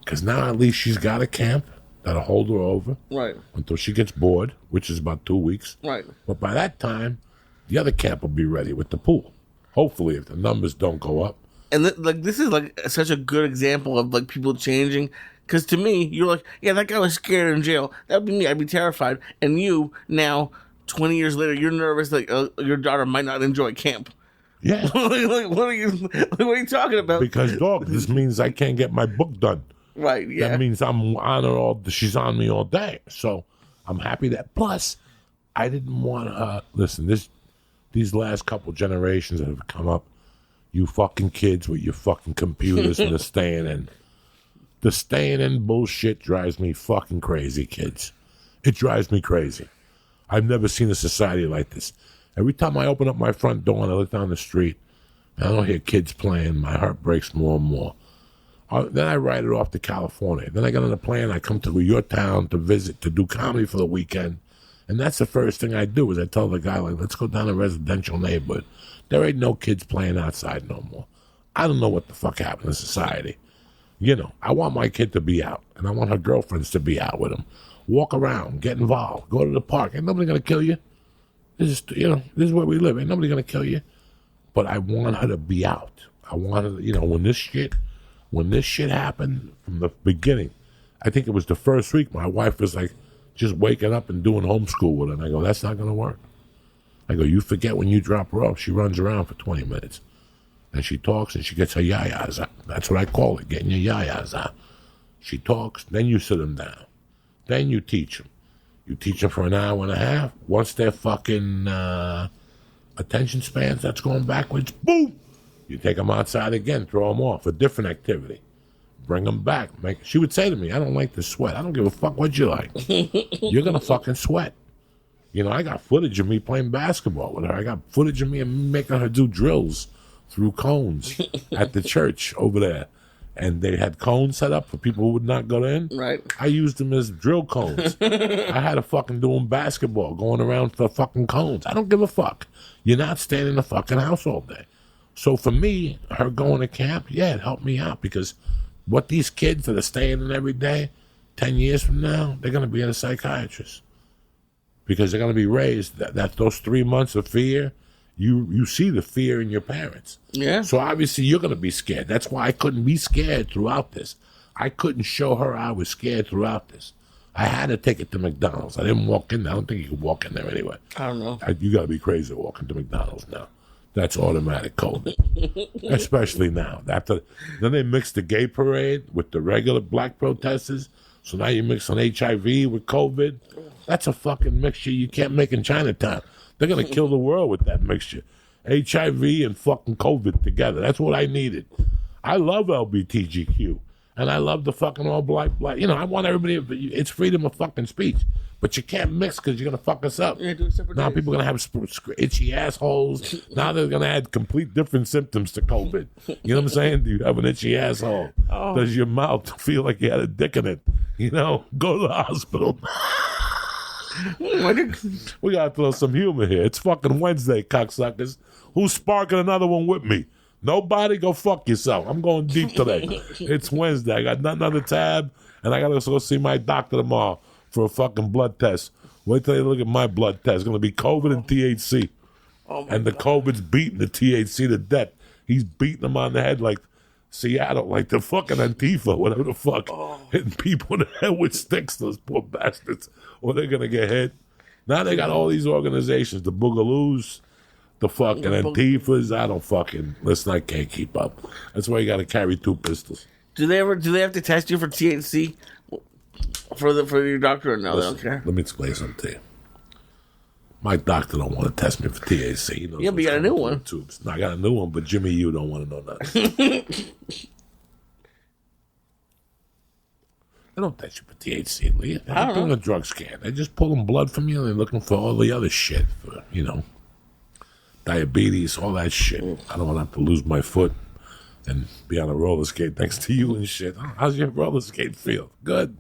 Speaker 1: Because now at least she's got a camp that'll hold her over.
Speaker 4: Right.
Speaker 1: Until she gets bored, which is about 2 weeks.
Speaker 4: Right.
Speaker 1: But by that time, the other camp will be ready with the pool. Hopefully, if the numbers don't go up.
Speaker 4: And this is such a good example of people changing. Because to me, you're like, yeah, that guy was scared in jail. That would be me. I'd be terrified. And you now, 20 years later, you're nervous that your daughter might not enjoy camp.
Speaker 1: Yeah.
Speaker 4: what are you talking about?
Speaker 1: Because, dog, this means I can't get my book done.
Speaker 4: Right. Yeah.
Speaker 1: That means I'm on her she's on me all day. So I'm happy that. Plus, I didn't want her. Listen, these last couple generations that have come up, you fucking kids with your fucking computers and the staying in. The staying in bullshit drives me fucking crazy, kids. It drives me crazy. I've never seen a society like this. Every time I open up my front door and I look down the street and I don't hear kids playing, my heart breaks more and more. Then I ride it off to California. Then I get on a plane, I come to your town to visit, to do comedy for the weekend. And that's the first thing I do is I tell the guy, let's go down to a residential neighborhood. There ain't no kids playing outside no more. I don't know what the fuck happened in society. I want my kid to be out, and I want her girlfriends to be out with him. Walk around, get involved, go to the park. Ain't nobody gonna kill you. This is where we live. Ain't nobody gonna kill you. But I want her to be out. I want her, when this shit happened from the beginning, I think it was the first week, my wife was just waking up and doing homeschool with her. And I go, that's not gonna work. I go, you forget when you drop her off, she runs around for 20 minutes. And she talks and she gets her yayas out. That's what I call it, getting your yayas out. She talks, then you sit them down. Then you teach them. You teach them for an hour and a half. Once their fucking attention spans that's going backwards, boom! You take them outside again, throw them off, a different activity. Bring them back. She would say to me, I don't like to sweat. I don't give a fuck what you like. You're going to fucking sweat. I got footage of me playing basketball with her. I got footage of me making her do drills through cones at the church over there. And they had cones set up for people who would not go in. Right. I used them as drill cones. I had her fucking doing basketball, going around for fucking cones. I don't give a fuck. You're not staying in the fucking house all day. So for me, her going to camp, yeah, it helped me out because what these kids that are staying in every day, 10 years from now, they're going to be at a psychiatrist. Because they're going to be raised that those 3 months of fear, you see the fear in your parents. Yeah. So obviously you're going to be scared. That's why I couldn't be scared throughout this. I couldn't show her I was scared throughout this. I had to take it to McDonald's. I didn't walk in there. I don't think you could walk in there anyway.
Speaker 4: I don't know.
Speaker 1: You got to be crazy to walk into McDonald's now. That's automatic COVID. Especially now. Then they mixed the gay parade with the regular black protesters. So now you mix on HIV with COVID. That's a fucking mixture you can't make in Chinatown. They're going to kill the world with that mixture. HIV and fucking COVID together. That's what I needed. I love LGBTQ. And I love the fucking all black. I want everybody, it's freedom of fucking speech. But you can't mix because you're going to fuck us up.
Speaker 4: Yeah, do it separate
Speaker 1: Now
Speaker 4: days.
Speaker 1: people are going to have itchy assholes. Now they're going to add complete different symptoms to COVID. You know what I'm saying? Do you have an itchy asshole?
Speaker 4: Oh.
Speaker 1: Does your mouth feel like you had a dick in it? You know, go to the hospital. We got to throw some humor here. It's fucking Wednesday, cocksuckers. Who's sparking another one with me? Nobody? Go fuck yourself. I'm going deep today. It's Wednesday. I got nothing on the tab, and I got to go see my doctor tomorrow for a fucking blood test. Wait till you look at my blood test. It's going to be COVID and THC. And the COVID's beating the THC to death. He's beating them on the head like Seattle, like the fucking Antifa, whatever the fuck. Hitting people in the head with sticks, those poor bastards. Or they're going to get hit. Now they got all these organizations, the Boogaloos, the fucking Antifas. I don't fucking, listen, I can't keep up. That's why you got to carry 2 pistols.
Speaker 4: Do they have to test you for THC for your doctor or no?
Speaker 1: Listen,
Speaker 4: they don't care.
Speaker 1: Let me explain something to you. My doctor don't want to test me for THC. He knows
Speaker 4: Yeah, but you got a new one.
Speaker 1: Tubes. No, I got a new one, but Jimmy, you don't want to know nothing. They don't test you for THC, Lee. They're doing a drug scan. They're just pulling blood from you and they're looking for all the other shit, for, you know, diabetes, all that shit. I don't want to have to lose my foot and be on a roller skate next to you and shit. How's your roller skate feel? Good.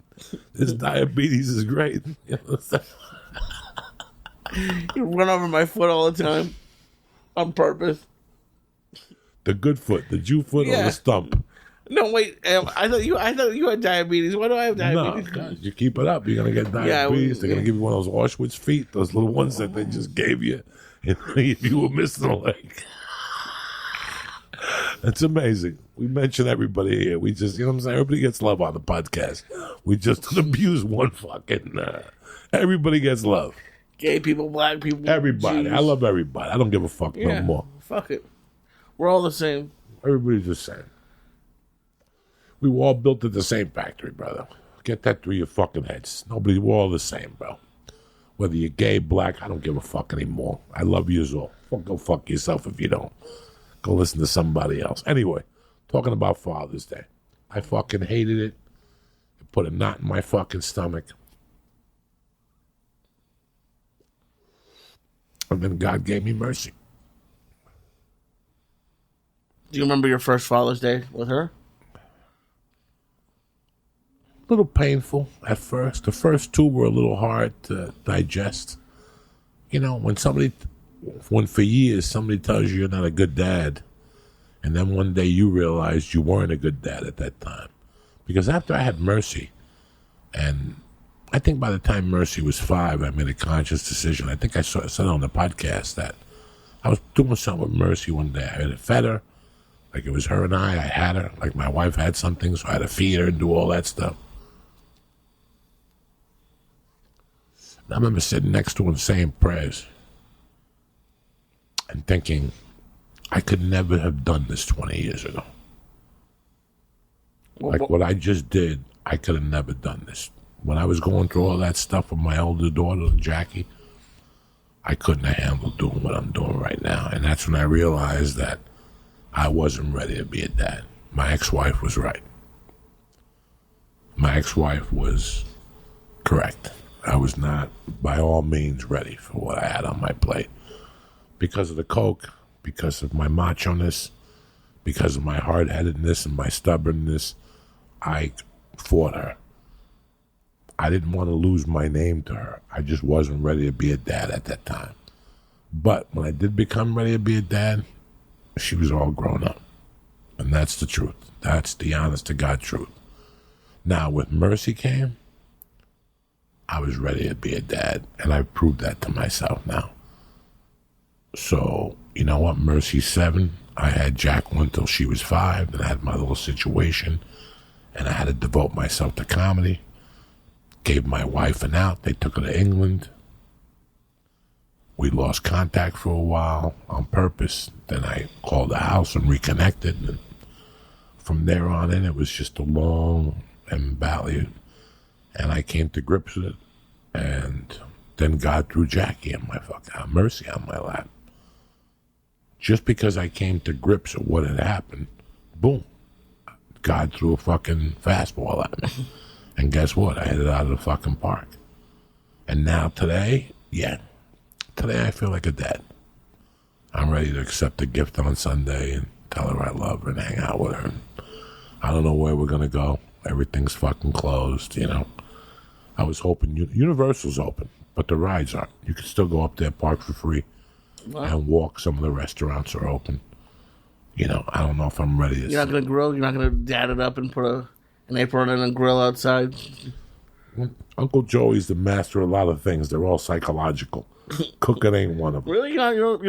Speaker 1: This diabetes is great. You know,
Speaker 4: You run over my foot all the time on purpose.
Speaker 1: the good foot, the Jew foot, or the stump.
Speaker 4: No, wait. I thought you had diabetes. Why do I have diabetes?
Speaker 1: No, God, you keep it up, you're gonna get diabetes. They're gonna give you one of those Auschwitz feet, those little ones that they just gave you, and if you were missing a leg. It's amazing. We mention everybody here. We just, you know what I'm saying? Everybody gets love on the podcast. We just don't abuse one fucking. Everybody gets love.
Speaker 4: Gay people, black people,
Speaker 1: Everybody.
Speaker 4: Jews.
Speaker 1: I love everybody. I don't give a fuck no more.
Speaker 4: Fuck it. We're all the same.
Speaker 1: Everybody's the same. We were all built at the same factory, brother. Get that through your fucking heads. We're all the same, bro. Whether you're gay, black, I don't give a fuck anymore. I love you all. Go fuck yourself if you don't. Go listen to somebody else. Anyway, talking about Father's Day. I fucking hated it. It put a knot in my fucking stomach. And then God gave me mercy.
Speaker 4: Do you remember your first Father's Day with her?
Speaker 1: A little painful at first. The first 2 were a little hard to digest. You know, when for years somebody tells you you're not a good dad, and then one day you realized you weren't a good dad at that time. Because after I had Mercy, and I think by the time Mercy was 5, I made a conscious decision. I think I said on the podcast that I was doing something with Mercy one day. I had fed her, like it was her and I had her, like my wife had something, so I had to feed her and do all that stuff. And I remember sitting next to her and saying prayers and thinking, I could never have done this 20 years ago. Like what I just did, I could have never done this. When I was going through all that stuff with my older daughter, Jackie, I couldn't have handled doing what I'm doing right now. And that's when I realized that I wasn't ready to be a dad. My ex-wife was right. My ex-wife was correct. I was not, by all means, ready for what I had on my plate. Because of the coke, because of my macho-ness, because of my hard-headedness and my stubbornness, I fought her. I didn't want to lose my name to her. I just wasn't ready to be a dad at that time. But when I did become ready to be a dad, she was all grown up. And that's the truth. That's the honest to God truth. Now, with Mercy came, I was ready to be a dad, and I proved that to myself now. So, you know what? Mercy's 7. I had Jacqueline until she was 5, and I had my little situation, and I had to devote myself to comedy. Gave my wife an out. They took her to England. We lost contact for a while on purpose. Then I called the house and reconnected. And from there on in, it was just a long and valley. And I came to grips with it. And then God threw Jackie and my fucking Mercy on my lap. Just because I came to grips with what had happened, boom, God threw a fucking fastball at me. And guess what? I hit it out of the fucking park. And now today, today I feel like a dad. I'm ready to accept a gift on Sunday and tell her I love her and hang out with her. I don't know where we're going to go. Everything's fucking closed, you know. I was hoping Universal's open, but the rides aren't. You can still go up there, park for free, and walk. Some of the restaurants are open. You know, I don't know if I'm ready to
Speaker 4: You're not going to grill? You're not going to dad it up and put an apron and a grill outside?
Speaker 1: Uncle Joey's the master of a lot of things. They're all psychological. Cooking ain't one of them.
Speaker 4: Really? You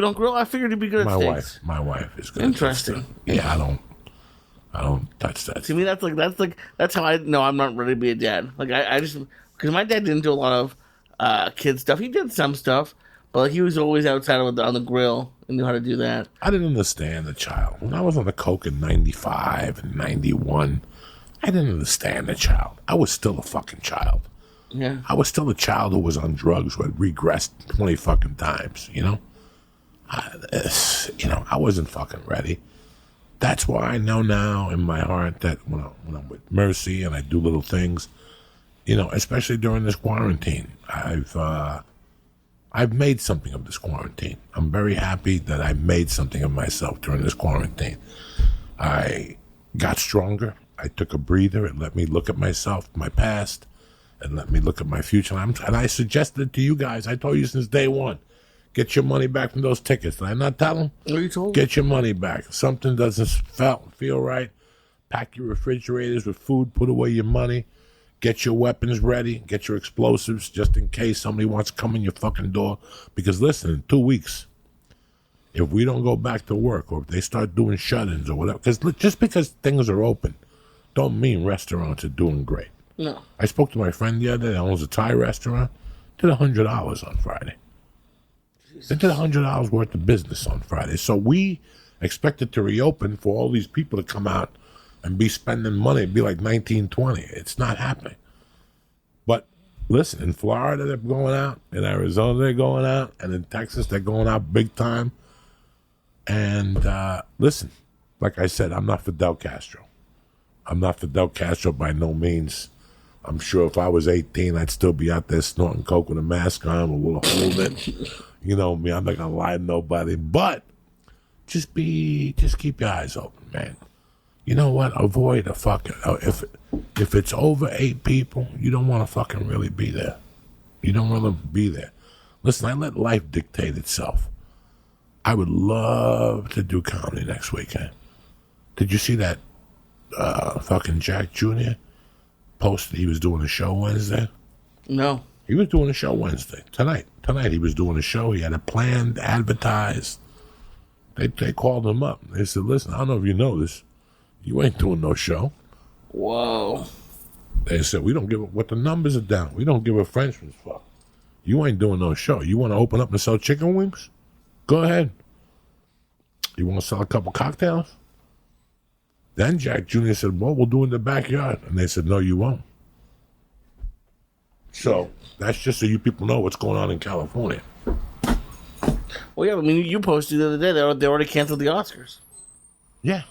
Speaker 4: don't grill? I figured you'd be good at steaks.
Speaker 1: My wife is good.
Speaker 4: Interesting.
Speaker 1: Yeah, I don't touch that.
Speaker 4: To me, that's how I know I'm not ready to be a dad. Like I just, because my dad didn't do a lot of kid stuff. He did some stuff, but like, he was always outside on the grill and knew how to do that.
Speaker 1: I didn't understand the child. When I was on the coke in 95 and 91, I didn't understand the child. I was still a fucking child.
Speaker 4: Yeah.
Speaker 1: I was still a child who was on drugs, who had regressed 20 fucking times, you know? I wasn't fucking ready. That's why I know now in my heart that when I'm with Mercy and I do little things, you know, especially during this quarantine, I've made something of this quarantine. I'm very happy that I made something of myself during this quarantine. I got stronger. I took a breather. It let me look at myself, my past, and let me look at my future. And I suggested it to you guys. I told you since day one, get your money back from those tickets. Did I not tell them?
Speaker 4: What are you told?
Speaker 1: Get your money back. Something doesn't feel right. Pack your refrigerators with food. Put away your money. Get your weapons ready. Get your explosives just in case somebody wants to come in your fucking door. Because listen, in 2 weeks, if we don't go back to work or if they start doing shut-ins or whatever, because just because things are open don't mean restaurants are doing great.
Speaker 4: No.
Speaker 1: I spoke to my friend the other day that owns a Thai restaurant. Did $100 on Friday. They did $100 worth of business on Friday. So we expected to reopen for all these people to come out and be spending money. It'd be like 1920. It's not happening. But listen, in Florida, they're going out. In Arizona, they're going out. And in Texas, they're going out big time. And listen, like I said, I'm not Fidel Castro. I'm not Fidel Castro by no means. I'm sure if I was 18, I'd still be out there snorting coke with a mask on, a little hold it. You know me, I'm not gonna lie to nobody. But just keep your eyes open, man. You know what? Avoid a fucking if it's over 8 people, you don't want to fucking really be there. You don't want to be there. Listen, I let life dictate itself. I would love to do comedy next weekend. Did you see that fucking Jack Jr. posted he was doing a show Wednesday?
Speaker 4: No.
Speaker 1: He was doing a show Wednesday. Tonight he was doing a show. He had it planned, advertised. They called him up. They said, listen, I don't know if you know this. You ain't doing no show.
Speaker 4: Whoa.
Speaker 1: They said, we don't give a, what the numbers are down. We don't give a Frenchman's fuck. You ain't doing no show. You want to open up and sell chicken wings? Go ahead. You want to sell a couple cocktails? Then Jack Jr. said, well, we'll do it in the backyard. And they said, no, you won't. So that's just so you people know what's going on in California.
Speaker 4: Well, yeah, I mean, you posted the other day they already canceled the Oscars.
Speaker 1: Yeah.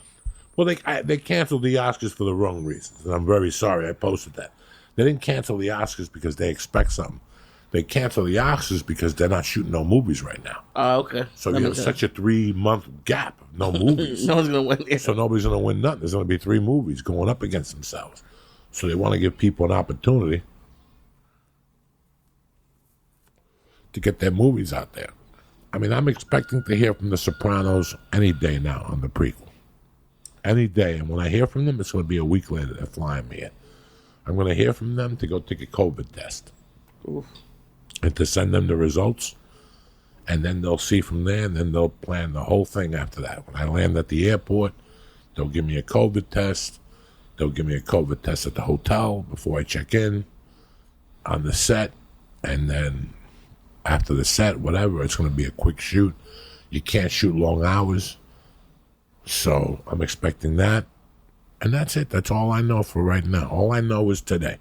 Speaker 1: Well, they canceled the Oscars for the wrong reasons. And I'm very sorry I posted that. They didn't cancel the Oscars because they expect something. They canceled the Oscars because they're not shooting no movies right now.
Speaker 4: Okay.
Speaker 1: So you have such a 3-month gap of no movies.
Speaker 4: No one's going to win. Yeah.
Speaker 1: So nobody's going to win nothing. There's going to be 3 movies going up against themselves. So they want to give people an opportunity to get their movies out there. I mean, I'm expecting to hear from The Sopranos any day now on the prequel. Any day. And when I hear from them, it's going to be a week later. They're flying me in. I'm going to hear from them to go take a COVID test.
Speaker 4: Oof.
Speaker 1: And to send them the results. And then they'll see from there, and then they'll plan the whole thing after that. When I land at the airport, they'll give me a COVID test. They'll give me a COVID test at the hotel before I check in, on the set, and then after the set, whatever, it's going to be a quick shoot. You can't shoot long hours. So I'm expecting that. And that's it. That's all I know for right now. All I know is today.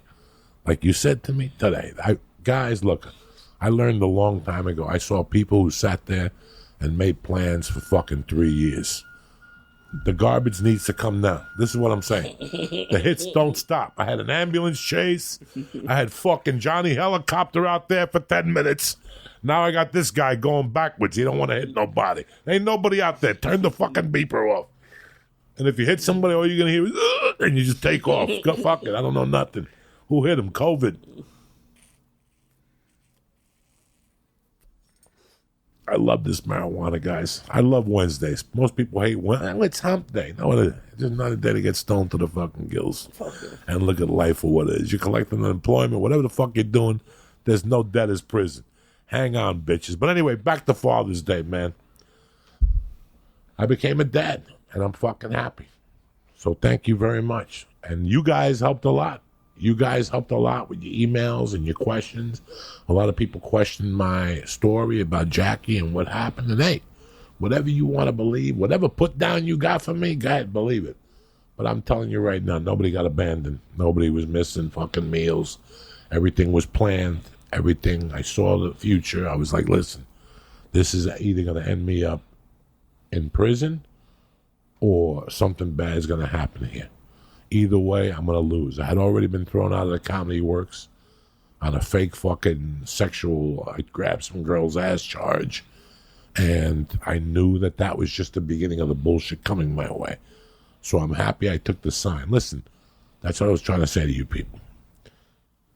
Speaker 1: Like you said to me, today. Guys, look, I learned a long time ago. I saw people who sat there and made plans for fucking 3 years. The garbage needs to come down. This is what I'm saying. The hits don't stop. I had an ambulance chase. I had fucking Johnny Helicopter out there for 10 minutes. Now I got this guy going backwards. He don't want to hit nobody. Ain't nobody out there. Turn the fucking beeper off. And if you hit somebody, all you're going to hear is, and you just take off. Go, fuck it. I don't know nothing. Who hit him? COVID. I love this marijuana, guys. I love Wednesdays. Most people hate Wednesday. It's hump day. No, it is. It's just not a day to get stoned to the fucking gills and look at life for what it is. You're collecting unemployment, whatever the fuck you're doing, there's no debt as prison. Hang on, bitches. But anyway, back to Father's Day, man. I became a dad, and I'm fucking happy. So thank you very much. And you guys helped a lot. You guys helped a lot with your emails and your questions. A lot of people questioned my story about Jackie and what happened. And hey, whatever you want to believe, whatever put down you got for me, go ahead, believe it. But I'm telling you right now, nobody got abandoned. Nobody was missing fucking meals. Everything was planned. Everything. I saw the future. I was like, listen, this is either going to end me up in prison or something bad is going to happen here. Either way, I'm going to lose. I had already been thrown out of the Comedy Works on a fake fucking sexual, I grabbed some girl's ass charge. And I knew that that was just the beginning of the bullshit coming my way. So I'm happy I took the sign. Listen, that's what I was trying to say to you people.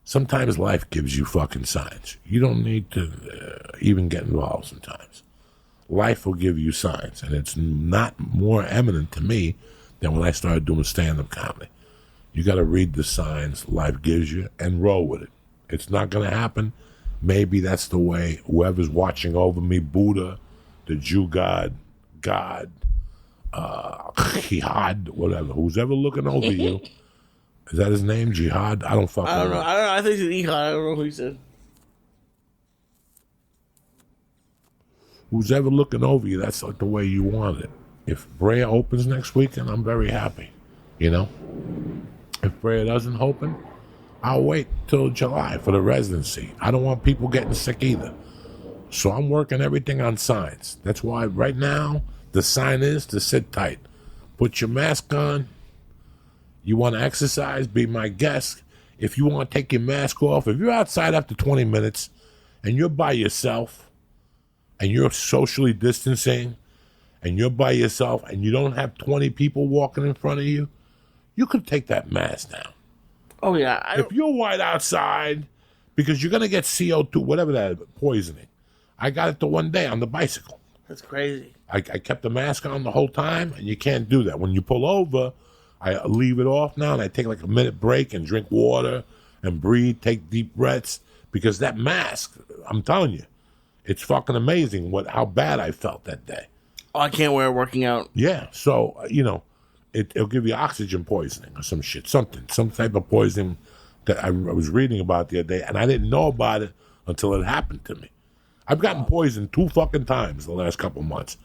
Speaker 1: Sometimes life gives you fucking signs. You don't need to even get involved sometimes. Life will give you signs. And it's not more eminent to me than when I started doing stand-up comedy. You got to read the signs life gives you and roll with it. It's not going to happen. Maybe that's the way whoever's watching over me, Buddha, the Jew God, Jihad, whatever, who's ever looking over you. Is that his name, Jihad? I don't fucking know.
Speaker 4: I don't know. I think it's Jihad. I don't know who he said.
Speaker 1: Who's ever looking over you, that's like the way you want it. If Brea opens next weekend, I'm very happy, you know? If Brea doesn't open, I'll wait till July for the residency. I don't want people getting sick either. So I'm working everything on signs. That's why right now, the sign is to sit tight. Put your mask on. You want to exercise, be my guest. If you want to take your mask off, if you're outside after 20 minutes and you're by yourself and you're socially distancing, and you're by yourself and you don't have 20 people walking in front of you, you could take that mask down.
Speaker 4: Oh, yeah.
Speaker 1: If you're white outside, because you're going to get CO2, whatever that poisoning. I got it the one day on the bicycle.
Speaker 4: That's crazy.
Speaker 1: I kept the mask on the whole time, and you can't do that. When you pull over, I leave it off now, and I take like a minute break and drink water and breathe, take deep breaths, because that mask, I'm telling you, it's fucking amazing how bad I felt that day.
Speaker 4: Oh, I can't wear it working out.
Speaker 1: Yeah, so, it'll give you oxygen poisoning or some shit, some type of poisoning that I was reading about the other day, and I didn't know about it until it happened to me. I've gotten poisoned 2 fucking times the last couple months.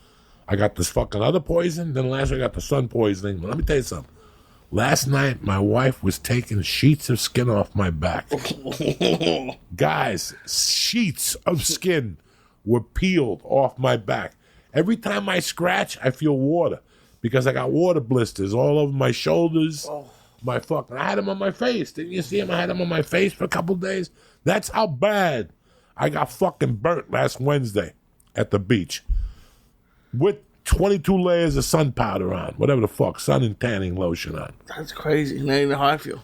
Speaker 1: I got this fucking other poison, then last week I got the sun poisoning. But let me tell you something. Last night, my wife was taking sheets of skin off my back. Guys, sheets of skin were peeled off my back. Every time I scratch, I feel water because I got water blisters all over my shoulders. I had them on my face. Didn't you see them? I had them on my face for a couple days. That's how bad I got fucking burnt last Wednesday at the beach with 22 layers of sun powder on, whatever the fuck, sun and tanning lotion on.
Speaker 4: That's crazy. Now you know how I feel.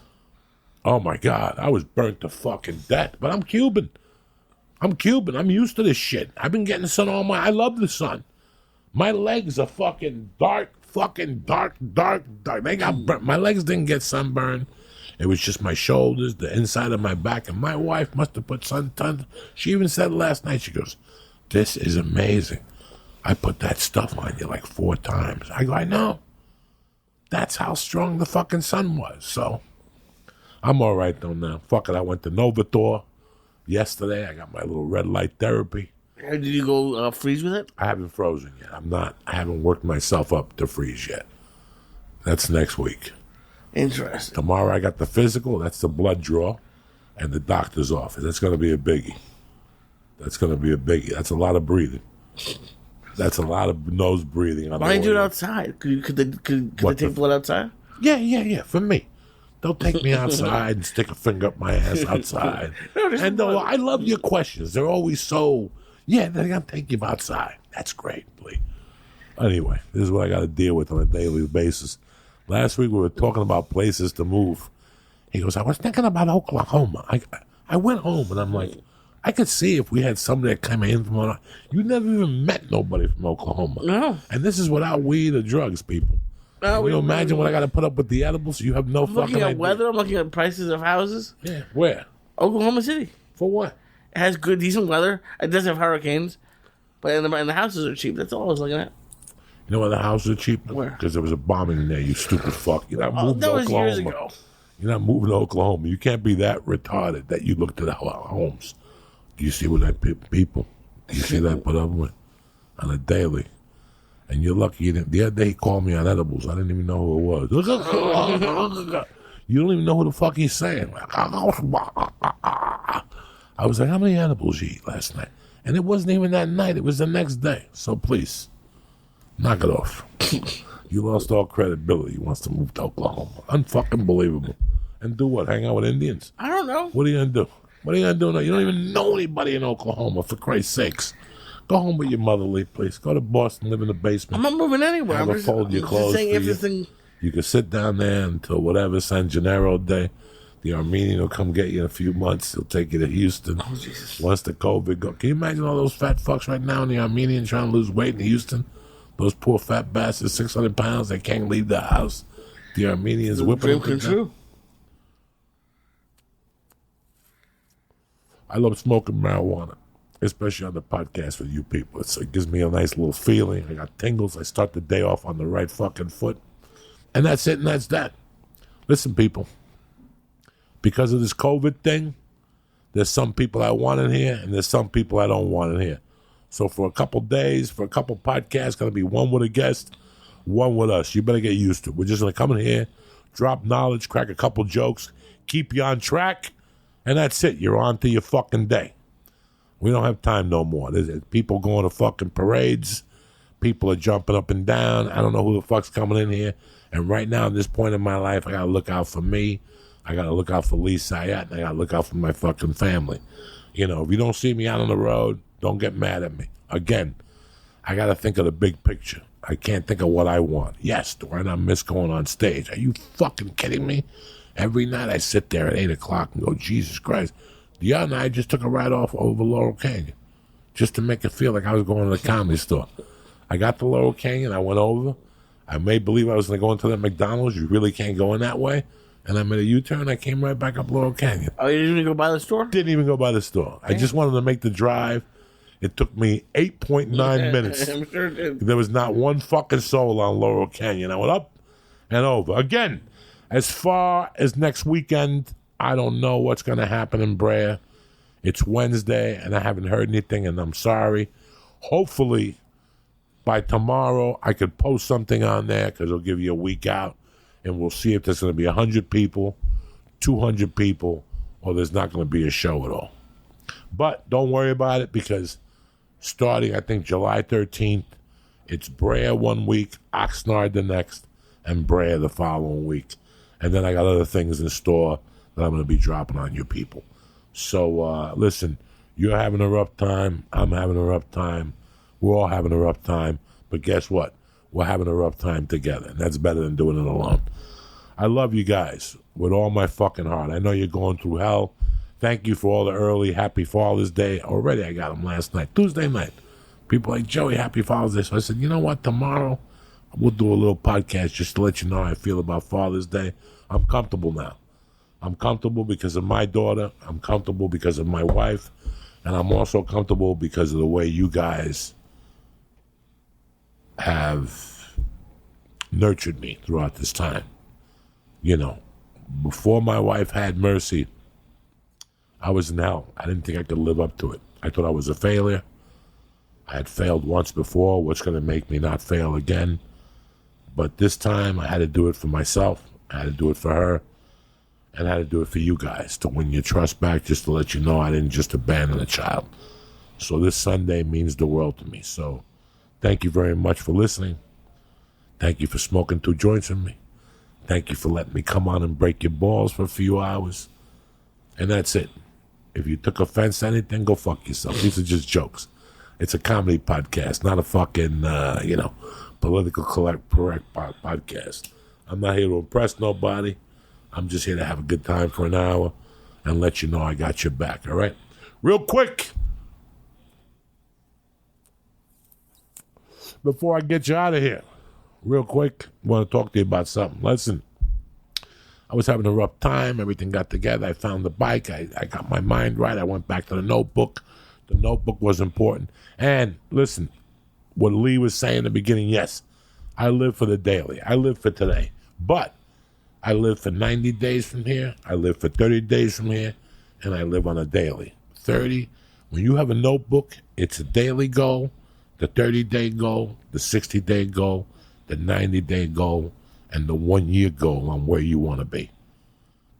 Speaker 1: Oh my God, I was burnt to fucking death. But I'm Cuban. I'm used to this shit. I've been getting the sun I love the sun. My legs are fucking dark. They got burnt. My legs didn't get sunburned. It was just my shoulders, the inside of my back. And my wife must have put suntan. She even said last night, she goes, "This is amazing. I put that stuff on you like 4 times." I go, "I know. That's how strong the fucking sun was." So I'm all right though now. Fuck it. I went to Novator yesterday. I got my little red light therapy.
Speaker 4: Did you go freeze with it?
Speaker 1: I haven't frozen yet. I haven't worked myself up to freeze yet. That's next week.
Speaker 4: Interesting.
Speaker 1: Tomorrow I got the physical. That's the blood draw and the doctor's office. That's going to be a biggie. That's a lot of breathing. That's a lot of nose breathing.
Speaker 4: Why don't you do it outside? Could they take blood outside?
Speaker 1: Yeah. For me. Don't take me outside and stick a finger up my ass outside. I love your questions. They're always so, they're going to take you outside. That's great, Lee. Anyway, this is what I got to deal with on a daily basis. Last week we were talking about places to move. He goes, I was thinking about Oklahoma. I went home and I'm like, I could see if we had somebody that came in from, you never even met nobody from Oklahoma.
Speaker 4: No.
Speaker 1: And this is without weed or drugs, people. Can you imagine what I got to put up with the edibles? You have no fucking idea.
Speaker 4: I'm looking at weather. I'm looking at prices of houses.
Speaker 1: Yeah, where?
Speaker 4: Oklahoma City.
Speaker 1: For what?
Speaker 4: It has good, decent weather. It doesn't have hurricanes. But and the houses are cheap. That's all I was looking at.
Speaker 1: You know why the houses are cheap?
Speaker 4: Where?
Speaker 1: Because there was a bombing there, you stupid fuck. You're not moving to Oklahoma.
Speaker 4: That was years ago.
Speaker 1: You're not moving to Oklahoma. You can't be that retarded that you looked at our homes. Do you see what that people? Do you see that put up with on a daily? And you're lucky you didn't. The other day he called me on edibles. I didn't even know who it was. You don't even know who the fuck he's saying. I was like, how many edibles you eat last night? And it wasn't even that night. It was the next day. So please, knock it off. You lost all credibility. He wants to move to Oklahoma. Unfucking believable. And do what? Hang out with Indians?
Speaker 4: I don't know.
Speaker 1: What are you going to do? What are you going to do now? You don't even know anybody in Oklahoma, for Christ's sakes. Go home with your mother, Lee, please. Go to Boston, live in the basement.
Speaker 4: I'm not moving anywhere.
Speaker 1: Have her fold your clothes for you. You can sit down there until whatever San Gennaro Day. The Armenian will come get you in a few months. He'll take you to Houston.
Speaker 4: Oh, Jesus.
Speaker 1: Once the COVID go. Can you imagine all those fat fucks right now in the Armenian trying to lose weight in Houston? Those poor fat bastards, 600 pounds, they can't leave the house. The Armenians whipping them.
Speaker 4: True.
Speaker 1: I love smoking marijuana, especially on the podcast with you people. It gives me a nice little feeling. I got tingles. I start the day off on the right fucking foot. And that's it, and that's that. Listen, people, because of this COVID thing, there's some people I want in here, and there's some people I don't want in here. So for a couple days, for a couple podcasts, going to be one with a guest, one with us. You better get used to it. We're just going to come in here, drop knowledge, crack a couple jokes, keep you on track, and that's it. You're on to your fucking day. We don't have time no more. There's people going to fucking parades. People are jumping up and down. I don't know who the fuck's coming in here. And right now, at this point in my life, I got to look out for me. I got to look out for Lee Sayat, and I got to look out for my fucking family. You know, if you don't see me out on the road, don't get mad at me. Again, I got to think of the big picture. I can't think of what I want. Yes, do I not miss going on stage? Are you fucking kidding me? Every night I sit there at 8 o'clock and go, Jesus Christ. The other night I just took a ride off over Laurel Canyon just to make it feel like I was going to the comedy store. I got to Laurel Canyon. I went over. I made believe I was going to go into that McDonald's. You really can't go in that way. And I made a U-turn. I came right back up Laurel Canyon.
Speaker 4: Oh, you didn't even go by the store?
Speaker 1: Didn't even go by the store. I just wanted to make the drive. It took me 8.9 minutes.
Speaker 4: I'm sure it did.
Speaker 1: There was not one fucking soul on Laurel Canyon. I went up and over. Again, as far as next weekend, I don't know what's going to happen in Brea. It's Wednesday, and I haven't heard anything, and I'm sorry. Hopefully, by tomorrow, I could post something on there because it'll give you a week out, and we'll see if there's going to be 100 people, 200 people, or there's not going to be a show at all. But don't worry about it because starting, I think, July 13th, it's Brea one week, Oxnard the next, and Brea the following week. And then I got other things in store that I'm going to be dropping on you people. So, listen, you're having a rough time. I'm having a rough time. We're all having a rough time. But guess what? We're having a rough time together. And that's better than doing it alone. I love you guys with all my fucking heart. I know you're going through hell. Thank you for all the early Happy Father's Day. Already I got them last night, Tuesday night. People like, Joey, Happy Father's Day. So I said, you know what? Tomorrow we'll do a little podcast just to let you know how I feel about Father's Day. I'm comfortable now. I'm comfortable because of my daughter. I'm comfortable because of my wife. And I'm also comfortable because of the way you guys have nurtured me throughout this time. You know, before my wife had Mercy, I was in hell. I didn't think I could live up to it. I thought I was a failure. I had failed once before. What's going to make me not fail again? But this time I had to do it for myself. I had to do it for her. And I had to do it for you guys to win your trust back, just to let you know I didn't just abandon a child. So this Sunday means the world to me. So Thank you very much for listening. Thank you for smoking 2 joints with me. Thank you for letting me come on and break your balls for a few hours. And that's it. If you took offense to anything, go fuck yourself. These are just jokes. It's a comedy podcast, not a fucking, political correct podcast. I'm not here to impress nobody. I'm just here to have a good time for an hour and let you know I got your back, all right? Real quick, before I get you out of here, real quick, I want to talk to you about something. Listen, I was having a rough time. Everything got together. I found the bike. I got my mind right. I went back to the notebook. The notebook was important. And listen, what Lee was saying in the beginning, yes, I live for the daily. I live for today. But I live for 90 days from here. I live for 30 days from here. And I live on a daily. 30, when you have a notebook, it's a daily goal, the 30-day goal, the 60-day goal, the 90-day goal, and the 1-year goal on where you want to be.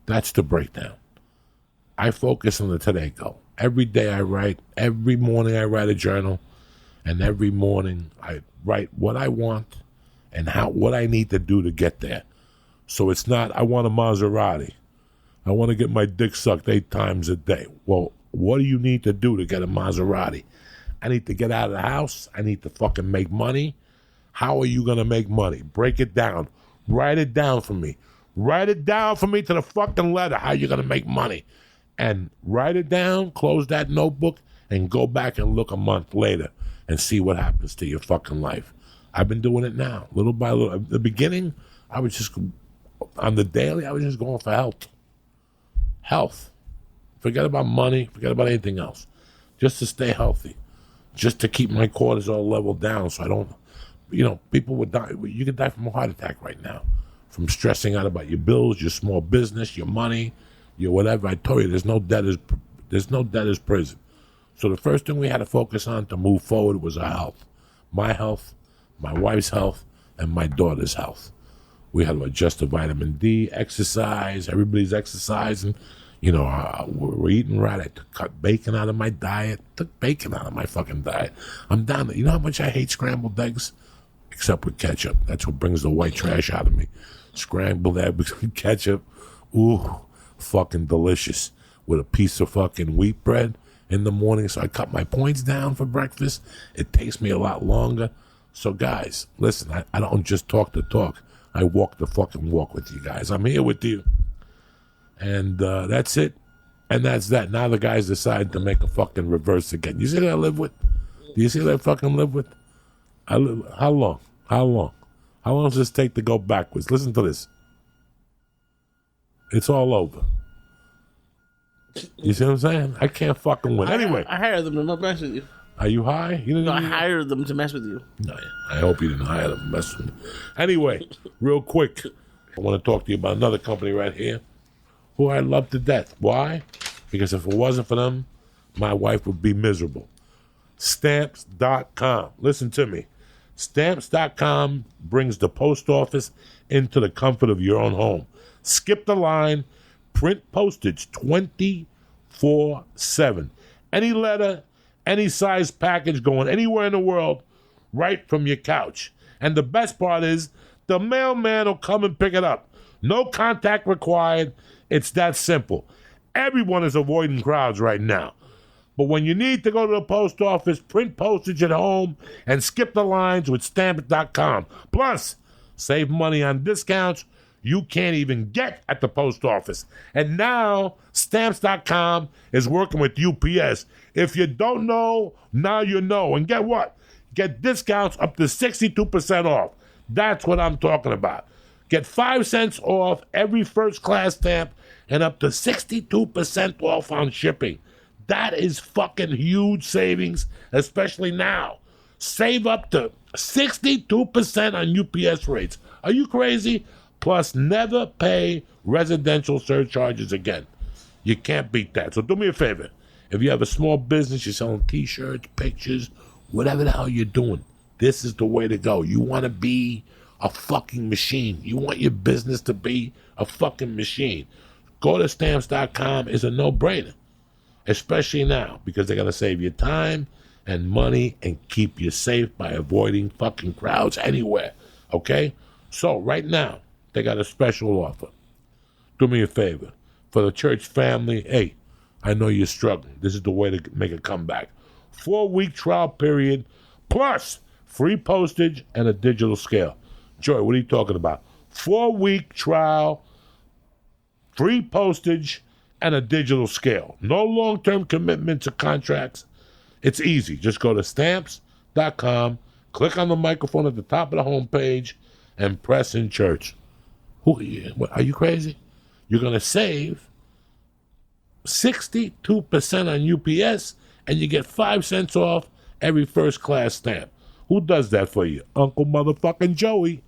Speaker 1: That's the breakdown. I focus on the today goal. Every day I write. Every morning I write a journal. And every morning I write what I want and what I need to do to get there. So it's not, I want a Maserati. I want to get my dick sucked 8 times a day. Well, what do you need to do to get a Maserati? I need to get out of the house. I need to fucking make money. How are you going to make money? Break it down. Write it down for me. Write it down for me to the fucking letter, how you're going to make money. And write it down, close that notebook, and go back and look a month later and see what happens to your fucking life. I've been doing it now, little by little. At the beginning, I was just, on the daily, I was just going for health. Health. Forget about money. Forget about anything else. Just to stay healthy. Just to keep my cortisol level down so I don't, people would die. You could die from a heart attack right now. From stressing out about your bills, your small business, your money, your whatever. I told you, there's no debtor's prison. So the first thing we had to focus on to move forward was our health. My health, my wife's health, and my daughter's health. We had to adjust the vitamin D, exercise. Everybody's exercising. We're eating right. I cut bacon out of my diet. Took bacon out of my fucking diet. I'm down there. You know how much I hate scrambled eggs? Except with ketchup. That's what brings the white trash out of me. Scrambled eggs with ketchup. Ooh, fucking delicious. With a piece of fucking wheat bread in the morning. So I cut my points down for breakfast. It takes me a lot longer. So guys, listen, I don't just talk the talk. I walk the fucking walk with you guys. I'm here with you. And that's it. And that's that. Now the guys decided to make a fucking reverse again. You see what I live with? Do you see what I fucking live with? How long? How long does this take to go backwards? Listen to this. It's all over. You see what I'm saying? I can't fucking win. Anyway.
Speaker 4: I hired them to mess with you.
Speaker 1: Are you high?
Speaker 4: I hired them to mess with you.
Speaker 1: No, I hope you didn't hire them to mess with me. Anyway, real quick, I want to talk to you about another company right here who I love to death. Why? Because if it wasn't for them, my wife would be miserable. Stamps.com. Listen to me. Stamps.com brings the post office into the comfort of your own home. Skip the line. Print postage 24/7. Any letter, any size package going anywhere in the world, right from your couch. And the best part is, the mailman will come and pick it up. No contact required. It's that simple. Everyone is avoiding crowds right now. But when you need to go to the post office, print postage at home, and skip the lines with Stamps.com. Plus, save money on discounts you can't even get at the post office. And now, Stamps.com is working with UPS. If you don't know, now you know. And get what? Get discounts up to 62% off. That's what I'm talking about. Get 5 cents off every first-class stamp and up to 62% off on shipping. That is fucking huge savings, especially now. Save up to 62% on UPS rates. Are you crazy? Plus, never pay residential surcharges again. You can't beat that. So do me a favor. If you have a small business, you're selling T-shirts, pictures, whatever the hell you're doing, this is the way to go. You want to be a fucking machine. You want your business to be a fucking machine. Go to Stamps.com is a no-brainer, especially now, because they're going to save you time and money and keep you safe by avoiding fucking crowds anywhere. Okay? So right now, they got a special offer. Do me a favor. For the church family, hey, I know you're struggling. This is the way to make a comeback. 4-week trial period, plus free postage and a digital scale. Joy, what are you talking about? 4-week trial, free postage, and a digital scale. No long-term commitment to contracts. It's easy. Just go to stamps.com, click on the microphone at the top of the homepage, and press in church. Who are you? What, are you crazy? You're going to save 62% on UPS, and you get 5 cents off every first-class stamp. Who does that for you? Uncle motherfucking Joey.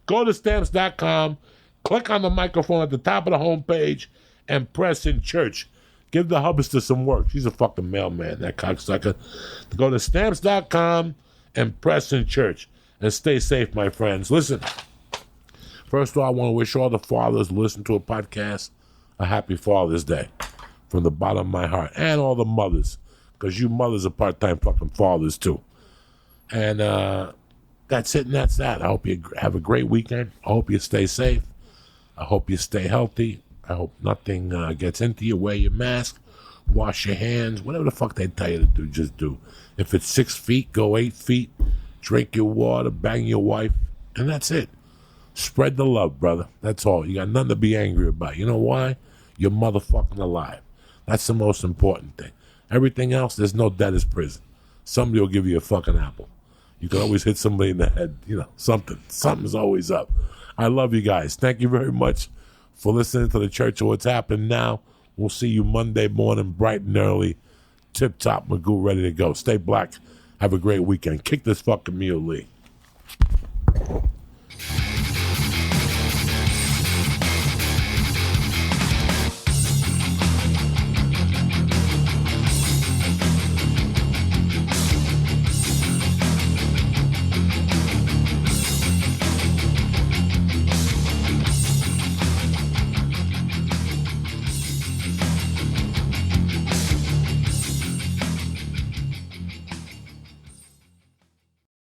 Speaker 1: Go to stamps.com, click on the microphone at the top of the homepage, and press in church. Give the hubster some work. She's a fucking mailman, that cocksucker. Go to stamps.com and press in church. And stay safe, my friends. Listen, first of all, I want to wish all the fathers who listen to a podcast a happy Father's Day from the bottom of my heart. And all the mothers, because you mothers are part-time fucking fathers, too. And that's it and that's that. I hope you have a great weekend. I hope you stay safe. I hope you stay healthy. I hope nothing gets into you. Wear your mask. Wash your hands. Whatever the fuck they tell you to do, just do. If it's 6 feet, go 8 feet. Drink your water. Bang your wife. And that's it. Spread the love, brother. That's all. You got nothing to be angry about. You know why? You're motherfucking alive. That's the most important thing. Everything else, there's no debtor's prison. Somebody will give you a fucking apple. You can always hit somebody in the head. You know, something. Something's always up. I love you guys. Thank you very much for listening to the Church of What's Happening Now. We'll see you Monday morning, bright and early. Tip-top, Magoo, ready to go. Stay black. Have a great weekend. Kick this fucking mule, Lee.